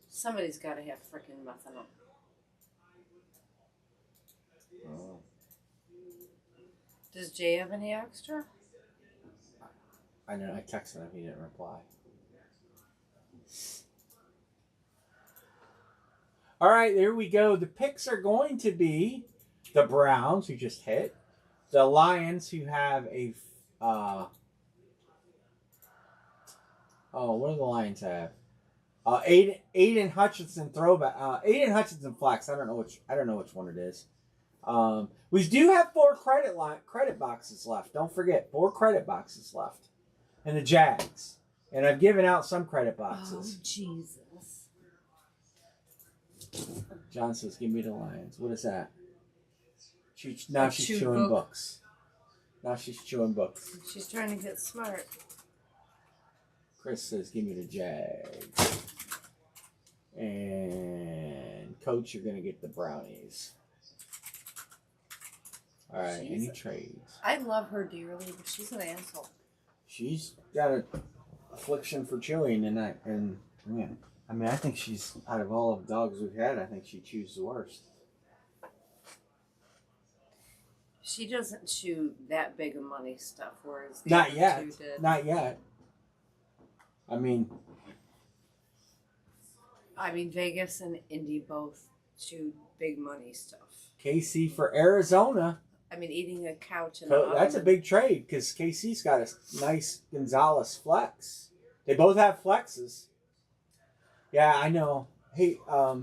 Somebody's got to have freaking methanol. Oh. Does Jay have any extra? I know. I texted him. He didn't reply. All right, there we go. The picks are going to be the Browns, who just hit, the Lions, who have a what do the Lions have? Aiden Hutchinson throwback. Aiden Hutchinson flex. I don't know which one it is. We do have 4 credit boxes left. Don't forget, 4 credit boxes left, and the Jags. And I've given out some credit boxes. Oh, Jesus. John says, "Give me the Lions." What is that? Now she's chewed chewing book. books. Now she's chewing books. She's trying to get smart. Chris says, "Give me the Jags." And Coach, you're gonna get the Brownies. All right. Any trades? I love her dearly, but she's an asshole. She's got an affliction for chewing, and man, I mean, I think she's, out of all of the dogs we've had, I think she chews the worst. She doesn't chew that big of money stuff, whereas the Not other yet. two did. Not yet. I mean, Vegas and Indy both chewed big money stuff. KC for Arizona. I mean, eating a couch in So an that's a oven. big trade because KC's got a nice Gonzalez flex. They both have flexes. Yeah, I know. Hey, What?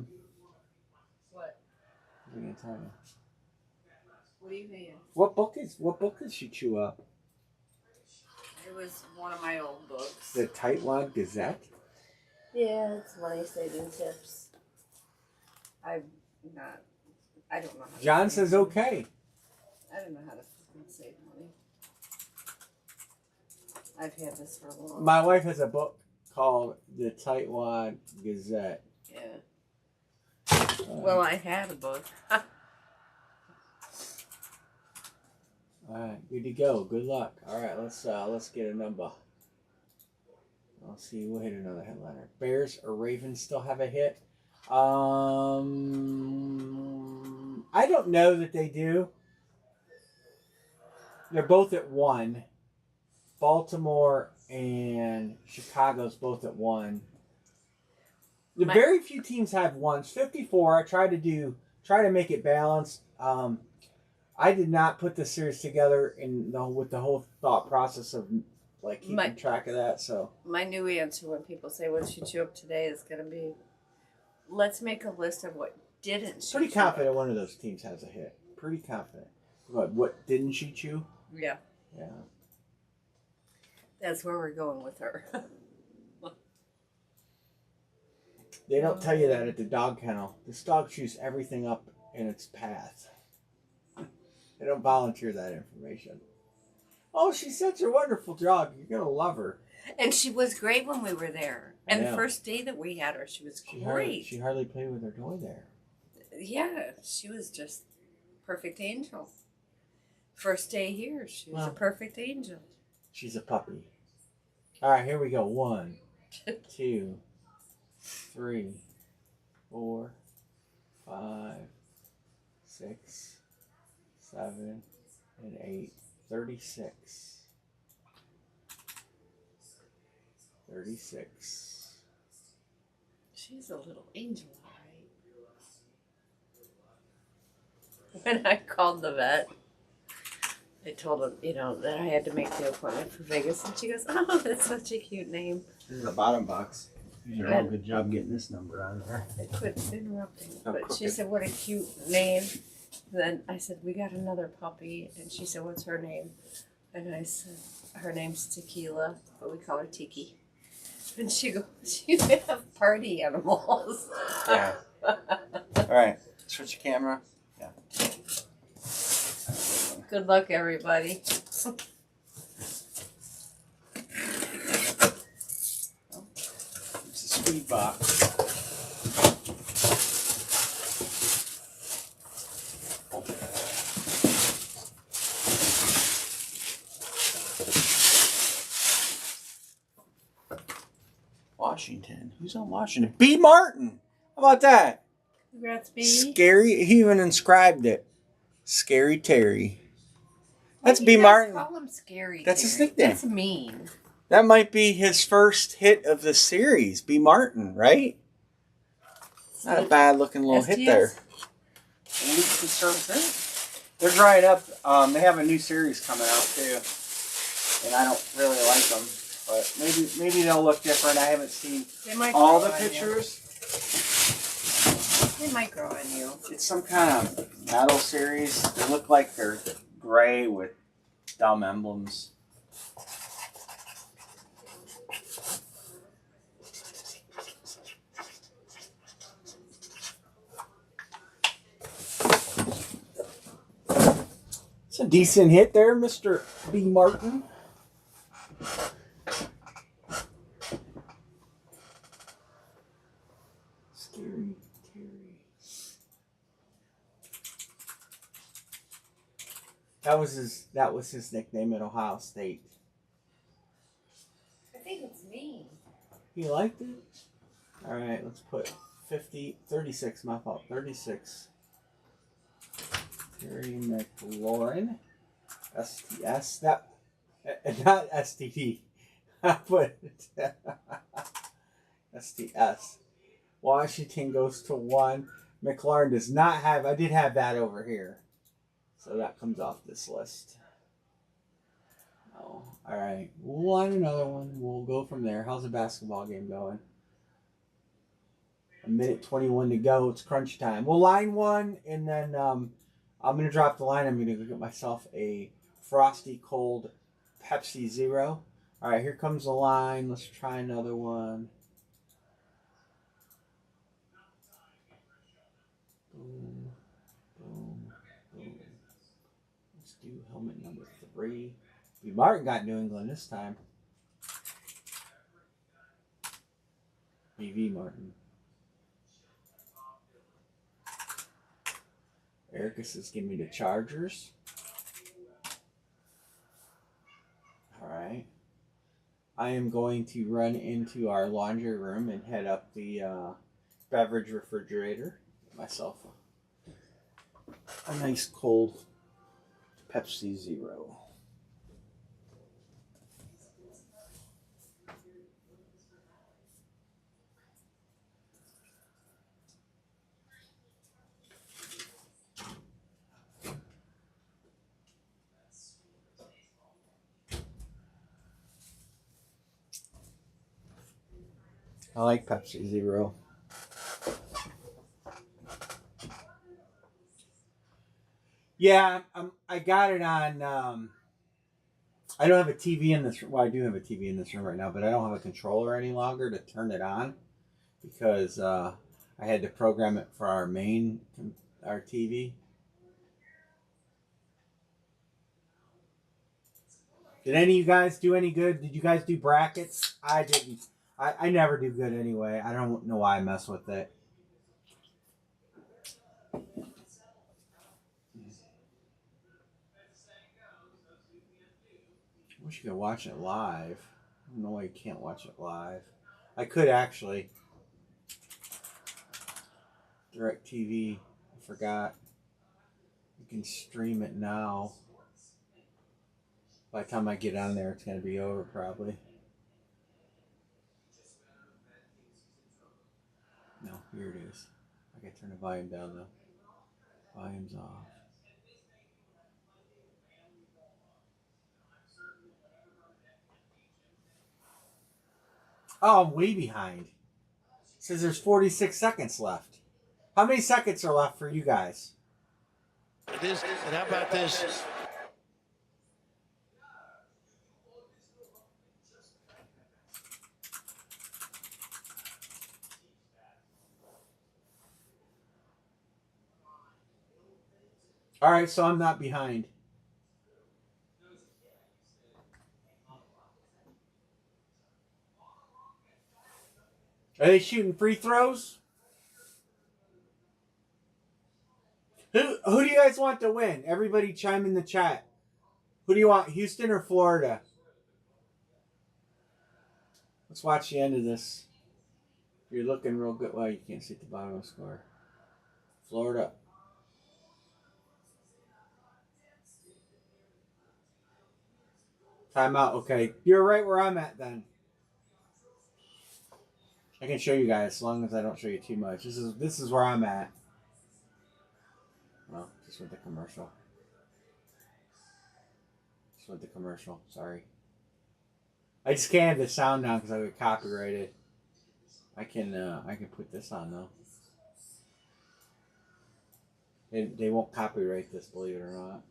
what am I gonna tell you? What do you mean? What book did she chew up? It was one of my old books. The Tightwad Gazette? Yeah, it's money saving tips. I don't know how to John save says money. okay. I don't know how to fucking save money. I've had this for a long My wife has a book called The Tightwad Gazette. Yeah. Well, I had a book. Alright, good to go. Good luck. Alright, let's get a number. Let's see, we'll hit another headliner. Bears or Ravens still have a hit? I don't know that they do. They're both at 1. Baltimore and Chicago's both at 1. Very few teams have 1s. 54. I tried to make it balanced. I did not put the series together with the whole thought process of like keeping track of that. So my new answer when people say what she chew up today is going to be, let's make a list of what didn't she pretty chew confident up. one of those teams has a hit. Pretty confident. What didn't she chew? Yeah. Yeah. That's where we're going with her. They don't tell you that at the dog kennel. This dog chews everything up in its path. They don't volunteer that information. Oh, she's such a wonderful dog. You're going to love her. And she was great when we were there. I And know. the first day that we had her, she was great. She hardly played with her toy there. Yeah, she was just perfect angel. First day here, she was a perfect angel. She's a puppy. All right, here we go. 1, 2, 3, 4, 5, 6, 7, and 8. 36. 36. She's a little angel, all right. When I called the vet, I told him, that I had to make the appointment for Vegas, and she goes, "Oh, that's such a cute name." This is the bottom box. You did a good job getting this number out of there. I quit interrupting, Oh, but she crooked. said, "What a cute name." Then I said, "We got another puppy," and she said, "What's her name?" And I said, "Her name's Tequila, but we call her Tiki." And she goes, "You have party animals." Yeah. All right. Switch your camera. Yeah. Good luck, everybody. It's a sweet box. Washington. Who's on Washington? B. Martin. How about that? Congrats, B. Scary. He even inscribed it. Scary Terry. That's Why do B. you guys Martin. Call him Scary. That's his Terry? nickname. That's mean. That might be his first hit of the series. B. Martin, right? Not a bad looking little hit there. They're drying up. They have a new series coming out too, and I don't really like them. But maybe they'll look different. I haven't seen all the pictures. They might grow on you. It's some kind of metal series. They look like they're gray with dumb emblems. It's a decent hit there, Mr. B. Martin. Scary Terry. That was his nickname at Ohio State. I think it's mean. He liked it? Alright, let's put 36, my fault. 36. Terry McLaurin. STS. Not STD. I put STS. Washington goes to 1. McLaurin does not have. I did have that over here. So that comes off this list. Oh, all right. We'll line another one. We'll go from there. How's the basketball game going? 1:21 to go. It's crunch time. We'll line one, and then I'm going to drop the line. I'm going to go get myself a frosty cold Pepsi Zero. All right, here comes the line. Let's try another one. Boom, boom, boom. Let's do helmet number 3. B. Martin got New England this time. BV Martin. Erica says, give me the Chargers. All right. I am going to run into our laundry room and head up the beverage refrigerator. Get myself a nice cold Pepsi Zero. I like Pepsi Zero. Yeah, I got it on. I don't have a TV in this room. Well, I do have a TV in this room right now, but I don't have a controller any longer to turn it on because I had to program it for our TV. Did any of you guys do any good? Did you guys do brackets? I didn't. I never do good anyway. I don't know why I mess with it. I wish you could watch it live. I don't know why you can't watch it live. I could actually. DirecTV. I forgot. You can stream it now. By the time I get on there, it's going to be over probably. No, here it is. I can turn the volume down though. Volume's off. Oh, I'm way behind. It says there's 46 seconds left. How many seconds are left for you guys? And how about this? All right, so I'm not behind. Are they shooting free throws? Who do you guys want to win? Everybody chime in the chat. Who do you want, Houston or Florida? Let's watch the end of this. You're looking real good. Well, you can't see at the bottom of the score. Florida. Timeout. Okay. You're right where I'm at then. I can show you guys as long as I don't show you too much. This is where I'm at. Well, just with the commercial. Sorry. I just can't have the sound down because I get copyrighted. I can put this on though. They won't copyright this, believe it or not.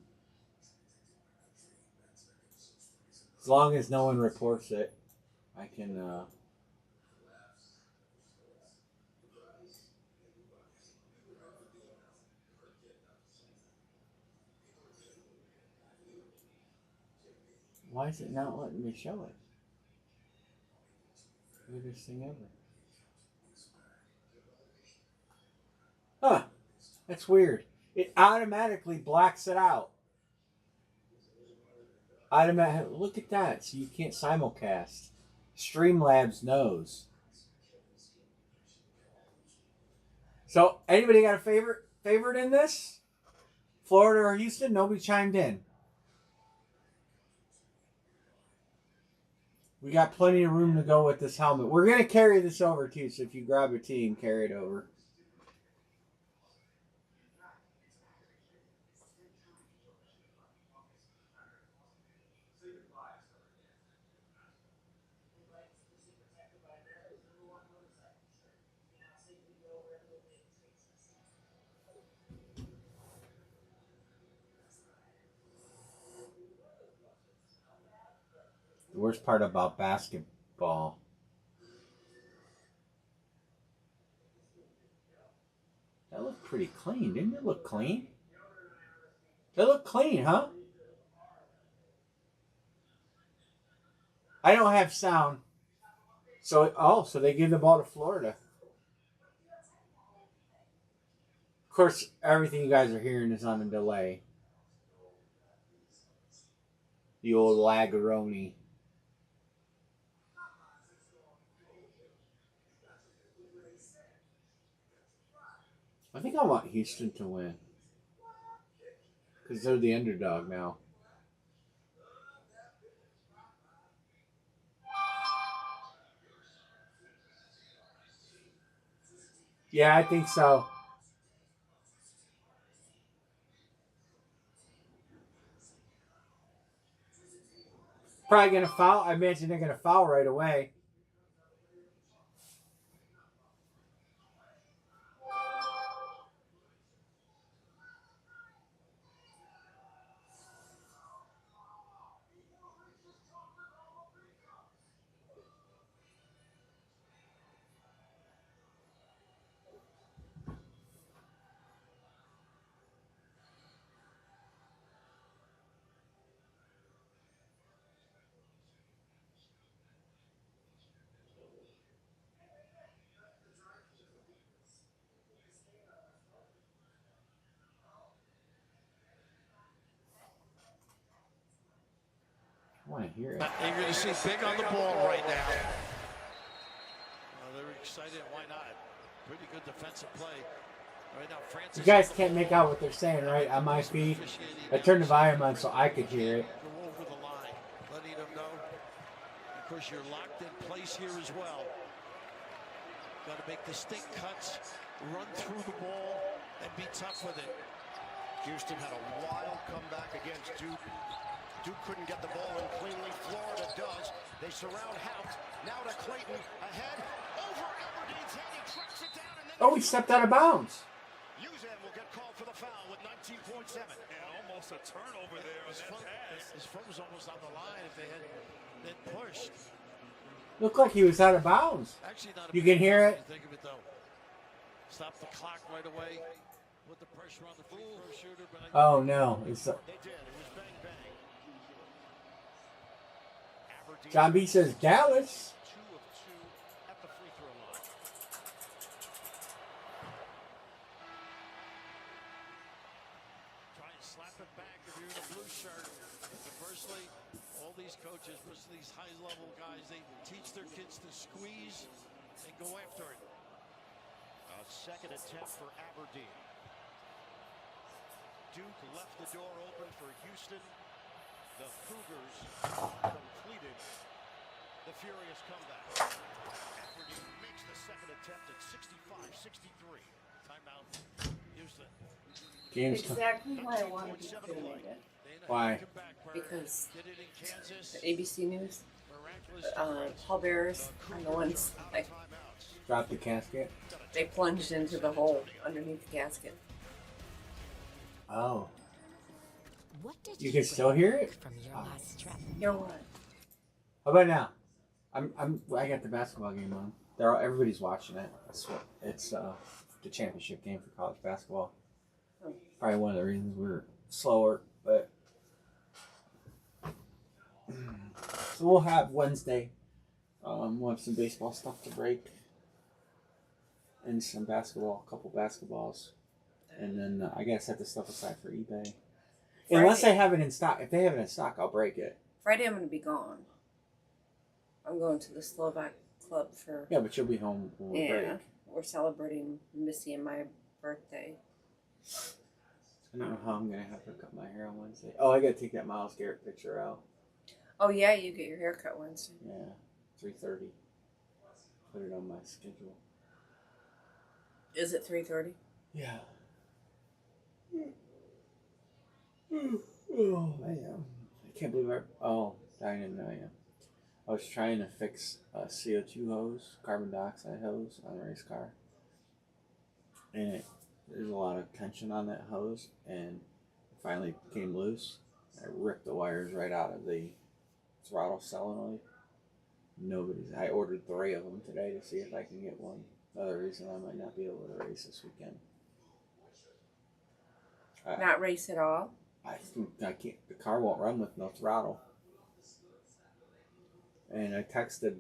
As long as no one reports it, I can. Why is it not letting me show it? Weirdest thing ever. Huh. That's weird. It automatically blacks it out. Look at that. So you can't simulcast. Streamlabs knows. So anybody got a favorite in this? Florida or Houston? Nobody chimed in. We got plenty of room to go with this helmet. We're going to carry this over too, so if you grab a team, carry it over. The worst part about basketball. That looked pretty clean. Didn't it look clean? They look clean, huh? I don't have sound. So they give the ball to Florida. Of course, everything you guys are hearing is on a delay. The old lagaroni. I think I want Houston to win. Because they're the underdog now. Yeah, I think so. Probably going to foul. I imagine they're going to foul right away. I want to hear it. Eager to see big on the ball right now. They're excited. Why not? Pretty good defensive play. Right now, Francis. You guys can't make out what they're saying, right? On my feed. I turned the volume on so I could hear it. Go over the line, letting them know. Of course, you're locked in place here as well. Got to make distinct cuts, run through the ball, and be tough with it. Houston had a wild comeback against Duke. Duke couldn't get the ball in cleanly. Florida does. They surround Houpt. Now to Clayton. Ahead. Over Aberdeen's head. He tracks it down. And then Oh, he stepped out of bounds. Uzan will get called for the foul with 19.7. And almost a turnover there on that pass. His foot was almost on the line if they had been pushed. Looked like he was out of bounds. Actually, not a You can hear it. Think of it though. Stop the clock right away. Put the pressure on the free throw shooter. But Oh, no. It's, They did. It was bang bang. Aberdeen John B says Dallas. 2 of 2 at the free throw line. try and slap it back if you're in a blue shirt. Conversely, all these coaches, especially these high-level guys, they teach their kids to squeeze and go after it. A second attempt for Aberdeen. Duke left the door open for Houston. The Cougars completed the furious comeback. Aberdeen makes the second attempt at 65-63. Timeout, Houston. Game's Exactly why I wanted to donate it. Why? Because Did it in Kansas. the ABC News, Miraculous. pallbearers are the ones like Drop the casket. they plunged into the hole underneath the casket. Oh. What did You can still hear it? from your last trip? You know what? How about now? I got the basketball game on. Everybody's watching it. It's the championship game for college basketball. Probably one of the reasons we're slower, but so we'll have Wednesday. We'll have some baseball stuff to break and some basketball, a couple basketballs, and then I gotta set the stuff aside for eBay. Unless they have it in stock. If they have it in stock, I'll break it. Friday I'm going to be gone. I'm going to the Slovak club for. Yeah, but you'll be home when we break. We're celebrating Missy and my birthday. I don't know how I'm gonna have to cut my hair on Wednesday. Oh, I gotta take that Miles Garrett picture out. Oh yeah, you get your haircut Wednesday. Yeah, 3:30. Put it on my schedule. Is it 3:30? Yeah. Oh man, I can't believe I didn't know. Yeah, I was trying to fix a CO2 hose, carbon dioxide hose on a race car, and there's a lot of tension on that hose, and it finally came loose. I ripped the wires right out of the throttle solenoid. Nobody's. I ordered 3 of them today to see if I can get one. Another reason I might not be able to race this weekend. Not race at all? I think I can't. The car won't run with no throttle. And I texted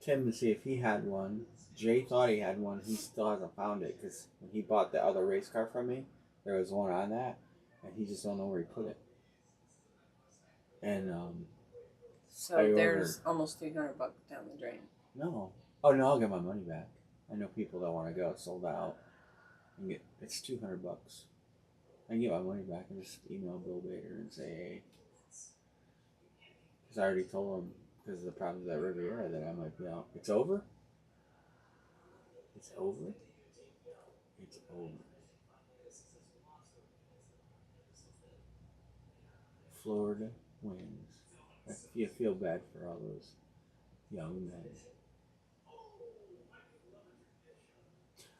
Tim to see if he had one. Jay thought he had one. He still hasn't found it because when he bought the other race car from me, there was one on that, and he just don't know where he put it. And So there's almost $300 down the drain. no. Oh no, I'll get my money back. I know people that want to go. It's sold out. It's $200. I can get my money back and just email Bill Bader and say, hey, because I already told him because of the problems at Riviera that I might be out. It's over. It's over. It's over. Florida wins. You feel bad for all those young men.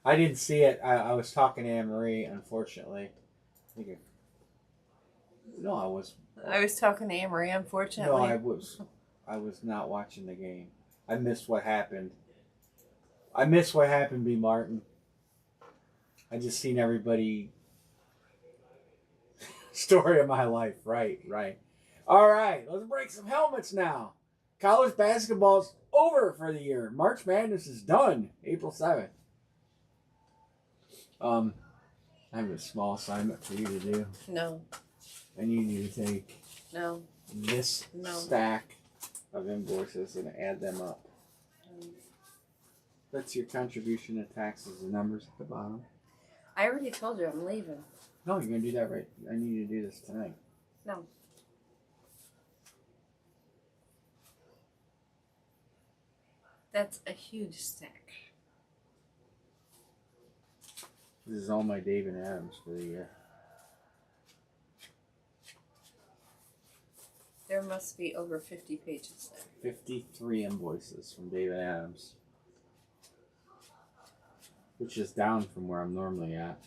I didn't see it. I was talking to Anne Marie, unfortunately. No, I was. I was talking to Amory, unfortunately. No, I was not watching the game. I missed what happened. B. Martin. I just seen everybody. Story of my life. Right. All right, let's break some helmets now. College basketball's over for the year. March Madness is done. April 7th. I have a small assignment for you to do. No. I need you to take this No. stack of invoices and add them up. That's your contribution to taxes, the numbers at the bottom. I already told you I'm leaving. No, you're going to do that right. I need you to do this tonight. No. That's a huge stack. This is all my David Adams for the year. There must be over 50 pages there. 53 invoices from David Adams. Which is down from where I'm normally at.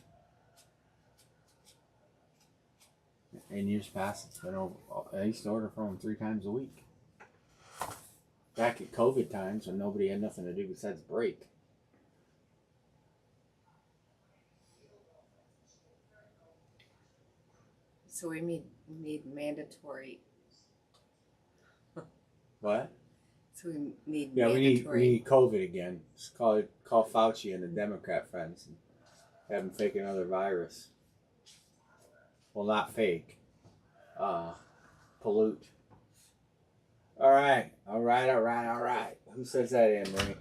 In years past, it's been over. I used to order from him 3 times a week. Back at COVID times when nobody had nothing to do besides break. So we need mandatory. What? So we need Yeah, mandatory. we need COVID again. Just call Fauci and the Democrat friends and have them fake another virus. Well, not fake. Pollute. All right. Who says that, Anne-Marie?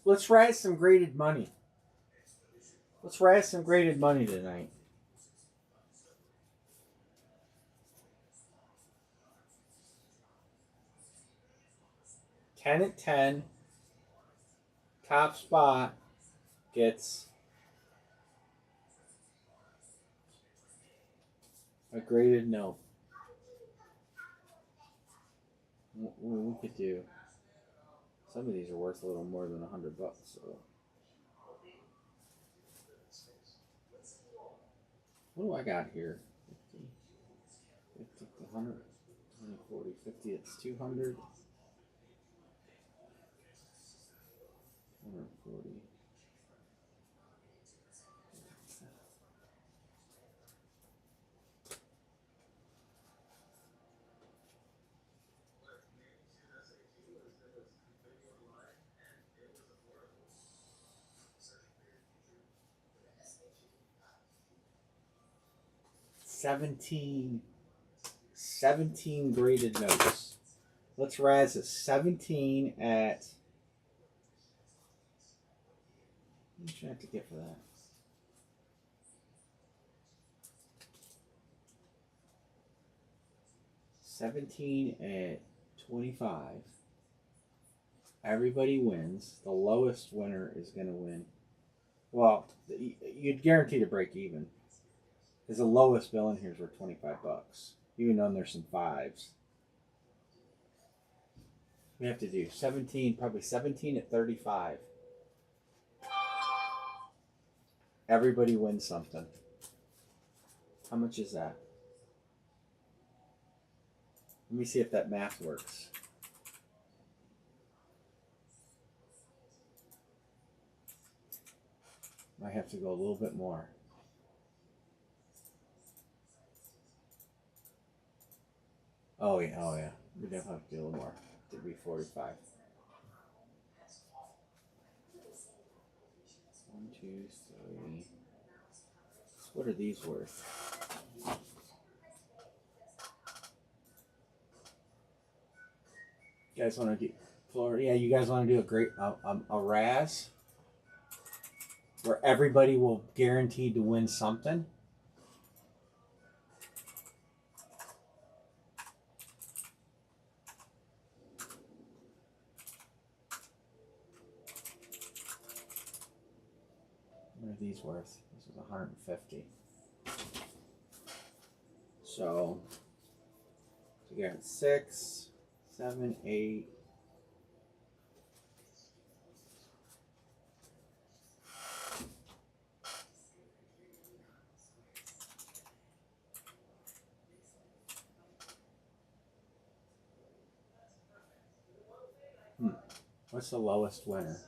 Let's raise some graded money. Let's raise some graded money tonight. $10 at 10. Top spot gets a graded note. We could do. Some of these are worth a little more than $100. So, what do I got here? 50, 100, 20, 40, 50. It's 200. 140. 17 graded notes. Let's razz a 17 at. What should I have to get for that? $17 at 25. Everybody wins. The lowest winner is going to win. Well, you'd guarantee to break even. Because the lowest bill in here is worth $25. Even though there's some fives. We have to do 17, probably 17 at 35. Everybody wins something. How much is that? Let me see if that math works. Might have to go a little bit more. Oh yeah. We definitely have to do a little more. It'd be 45. 1, 2, 3. What are these worth? You guys want to do Florida? Yeah, you guys want to do a Raz where everybody will guaranteed to win something? What are these worth? This is 150. So you got 6, 7, 8. What's the lowest winner?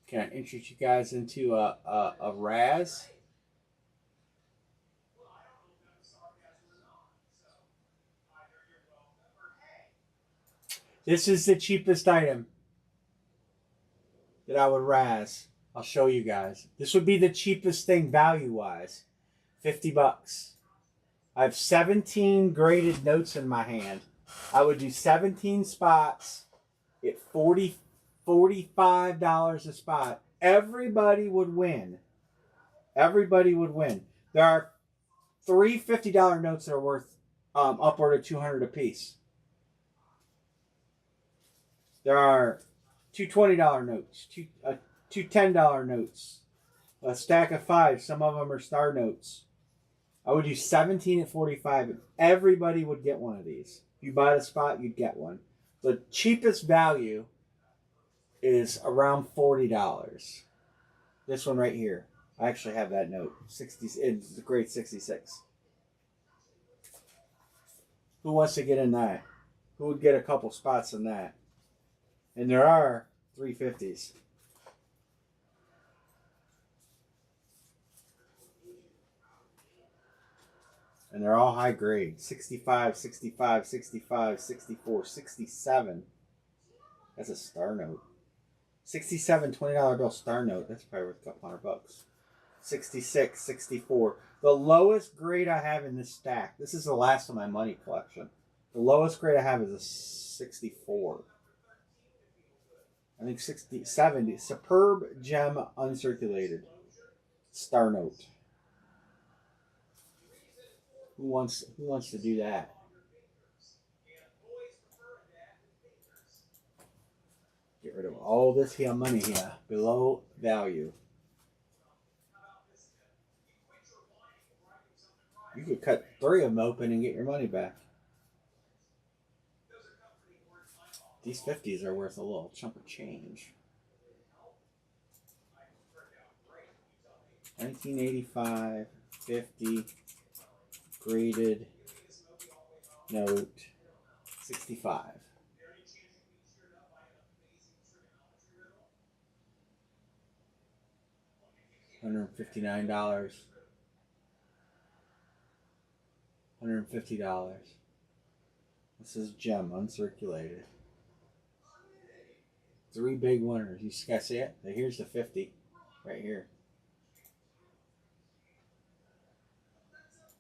Can I introduce you guys into a Raz? This is the cheapest item that I would Raz. I'll show you guys. This would be the cheapest thing value-wise. $50. I have 17 graded notes in my hand. I would do 17 spots at $45 a spot. Everybody would win. Everybody would win. There are 3 $50 notes that are worth upward of $200 a piece. There are 2 $20 notes, two $10 notes, a stack of 5. Some of them are star notes. I would do 17 at 45, and everybody would get one of these. If you buy the spot, you'd get one. The cheapest value is around $40. This one right here. I actually have that note. It's the grade 66. Who wants to get in that? Who would get a couple spots in that? And there are 350s. And they're all high grade. 65, 65, 65, 64, 67. That's a star note. 67 $20 bill star note. That's probably worth a couple $100. 66, 64. The lowest grade I have in this stack. This is the last of my money collection. The lowest grade I have is a 64. I think 70. Superb gem uncirculated. Star note. Who wants to do that? Get rid of all this here money here. Below value. You could cut 3 of them open and get your money back. These 50s are worth a little chunk of change. 1985, 50, graded note, 65. $159. $150. This is gem, uncirculated. 3 big winners. You guys see it? Here's the 50 right here.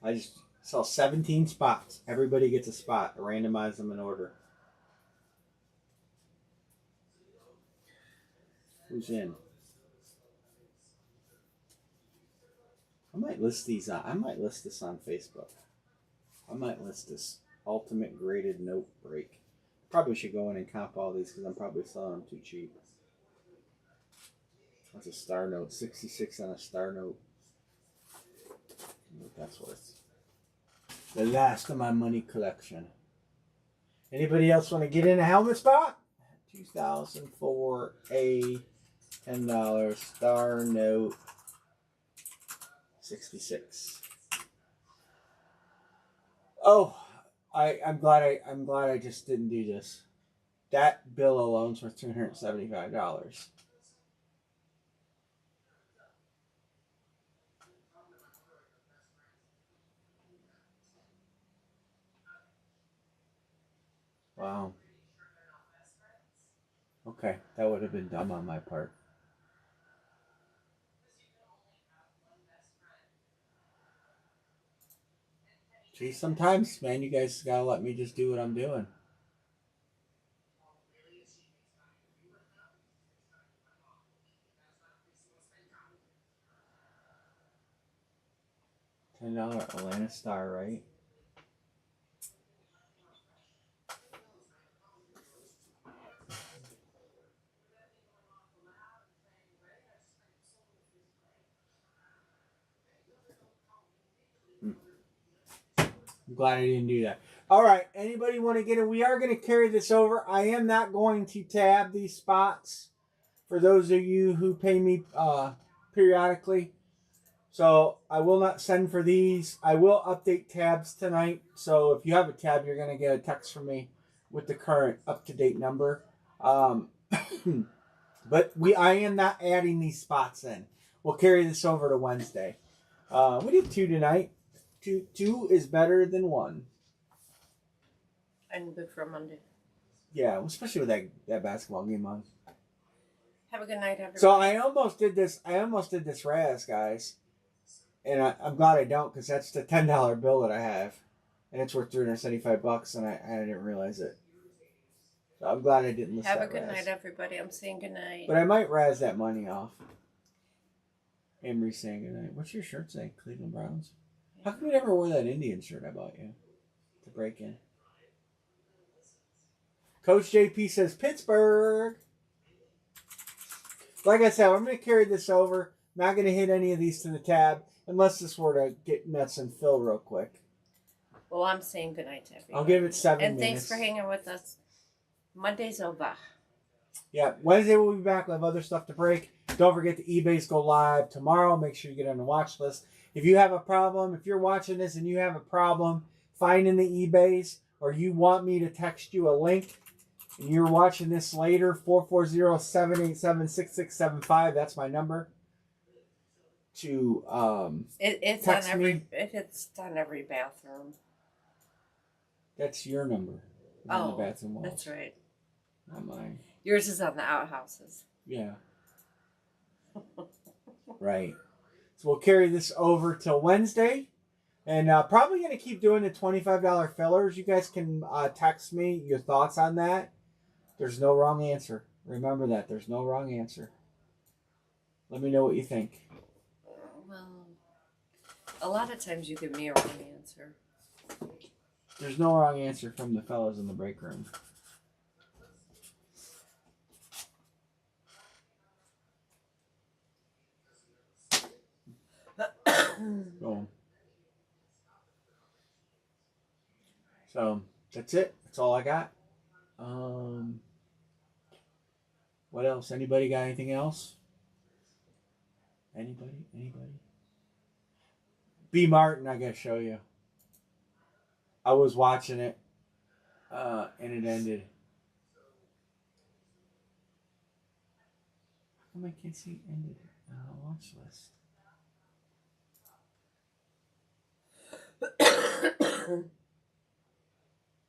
I just saw 17 spots. Everybody gets a spot. I randomize them in order. Who's in? I might list these on. I might list this on Facebook. I might list this ultimate graded note break. Probably should go in and comp all these because I'm probably selling them too cheap. That's a star note. 66 on a star note. What that's worth. The last of my money collection. Anybody else want to get in a helmet spot? 2004 A $10 star note 66. Oh, I'm glad I just didn't do this. That bill alone's worth $275. Wow. Okay, that would have been dumb on my part. See, sometimes, man, you guys gotta let me just do what I'm doing. $10 Atlanta Star, right? I'm glad I didn't do that. All right, anybody want to get it? We are going to carry this over. I am not going to tab these spots for those of you who pay me periodically. So I will not send for these. I will update tabs tonight. So if you have a tab, you're going to get a text from me with the current up-to-date number. But I am not adding these spots in. We'll carry this over to Wednesday. We did 2 tonight. Two is better than 1. And good for Monday. Yeah, especially with that basketball game on. Have a good night, everybody. So I almost did this Raz, guys. And I'm glad I don't, because that's the $10 bill that I have. And it's worth $375, and I didn't realize it. So I'm glad I didn't list Have that a good Raz. night, everybody. I'm saying good night. But I might Raz that money off. Emery's saying good night. What's your shirt say? Cleveland Browns? How come you never wore that Indian shirt I bought you to break in? Coach JP says Pittsburgh. Like I said, I'm going to carry this over. Not going to hit any of these to the tab unless this were to get nuts and fill real quick. Well, I'm saying good night to everybody. I'll give it 7 minutes. And thanks for hanging with us. Monday's over. Yeah, Wednesday we'll be back. We'll have other stuff to break. Don't forget the eBays go live tomorrow. Make sure you get on the watch list. If you have a problem, if you're watching this and you have a problem finding the eBays, or you want me to text you a link, and you're watching this later, 440-787-6675. That's my number. To It's text on every me. it's on every bathroom. That's your number. On the bathroom walls. That's right. Not mine. Yours is on the outhouses. Yeah. Right. So we'll carry this over till Wednesday. And probably going to keep doing the $25 fillers. You guys can text me your thoughts on that. There's no wrong answer. Remember that. There's no wrong answer. Let me know what you think. Well, a lot of times you give me a wrong answer. There's no wrong answer from the fellas in the break room. Boom. So that's it. That's all I got. What else? Anybody got anything else? Anybody? B. Martin, I gotta show you. I was watching it, and it ended. How come I can't see it ended? Watch list.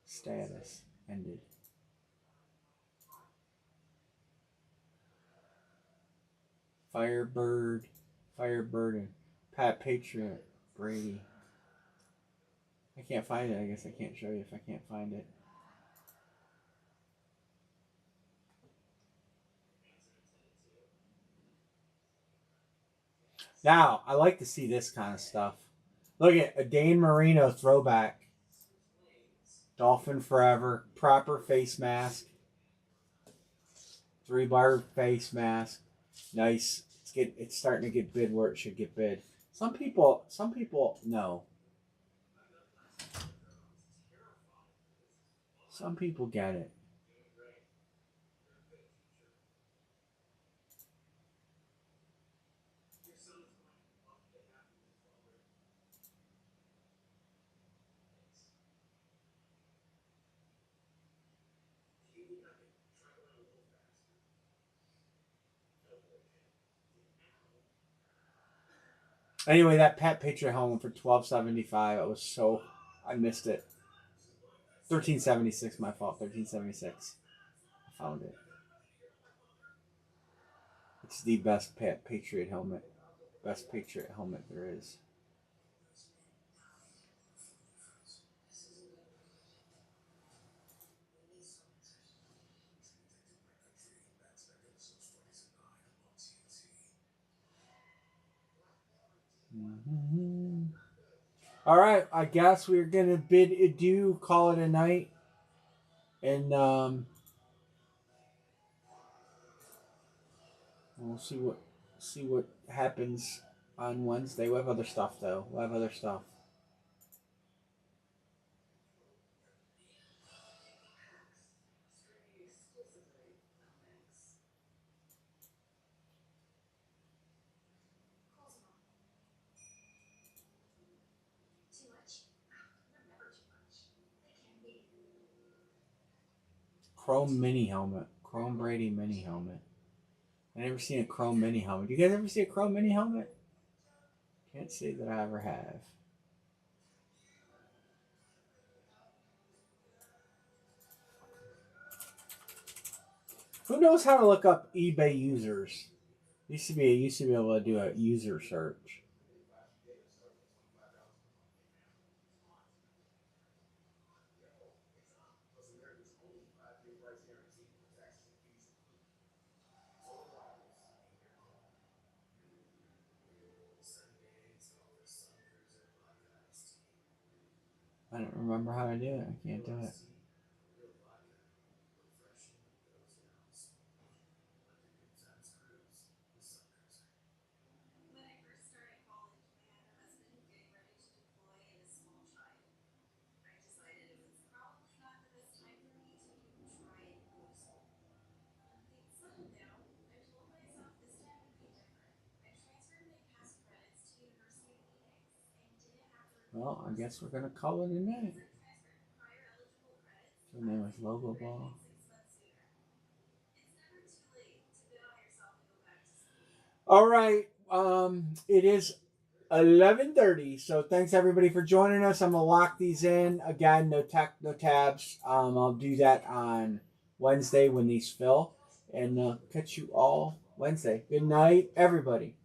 Status ended. Firebird and Pat Patriot, Brady. I can't find it. I guess I can't show you if I can't find it. Now, I like to see this kind of stuff. Look at a Dane Marino throwback. Dolphin Forever, proper face mask. 3-bar face mask. Nice. It's starting to get bid where it should get bid. Some people no. Some people get it. Anyway, that Pat Patriot helmet for $12.75. I missed it. $13.76, my fault. $13.76. I found it. It's the best Patriot helmet. Best Patriot helmet there is. Mm-hmm. All right, I guess we're gonna bid adieu, call it a night, and we'll see what happens on Wednesday. We'll have other stuff though. We'll have other stuff. Chrome mini helmet. Chrome Brady mini helmet. I never seen a chrome mini helmet. You guys ever see a chrome mini helmet? Can't say that I ever have. Who knows how to look up eBay users? Used to be able to do a user search. I don't remember how to do it. I can't do it. Well, I guess we're gonna call it a night. Her name was Logo Ball. All right. It is 11:30. So thanks everybody for joining us. I'm gonna lock these in again. No tabs. I'll do that on Wednesday when these fill, and catch you all Wednesday. Good night, everybody.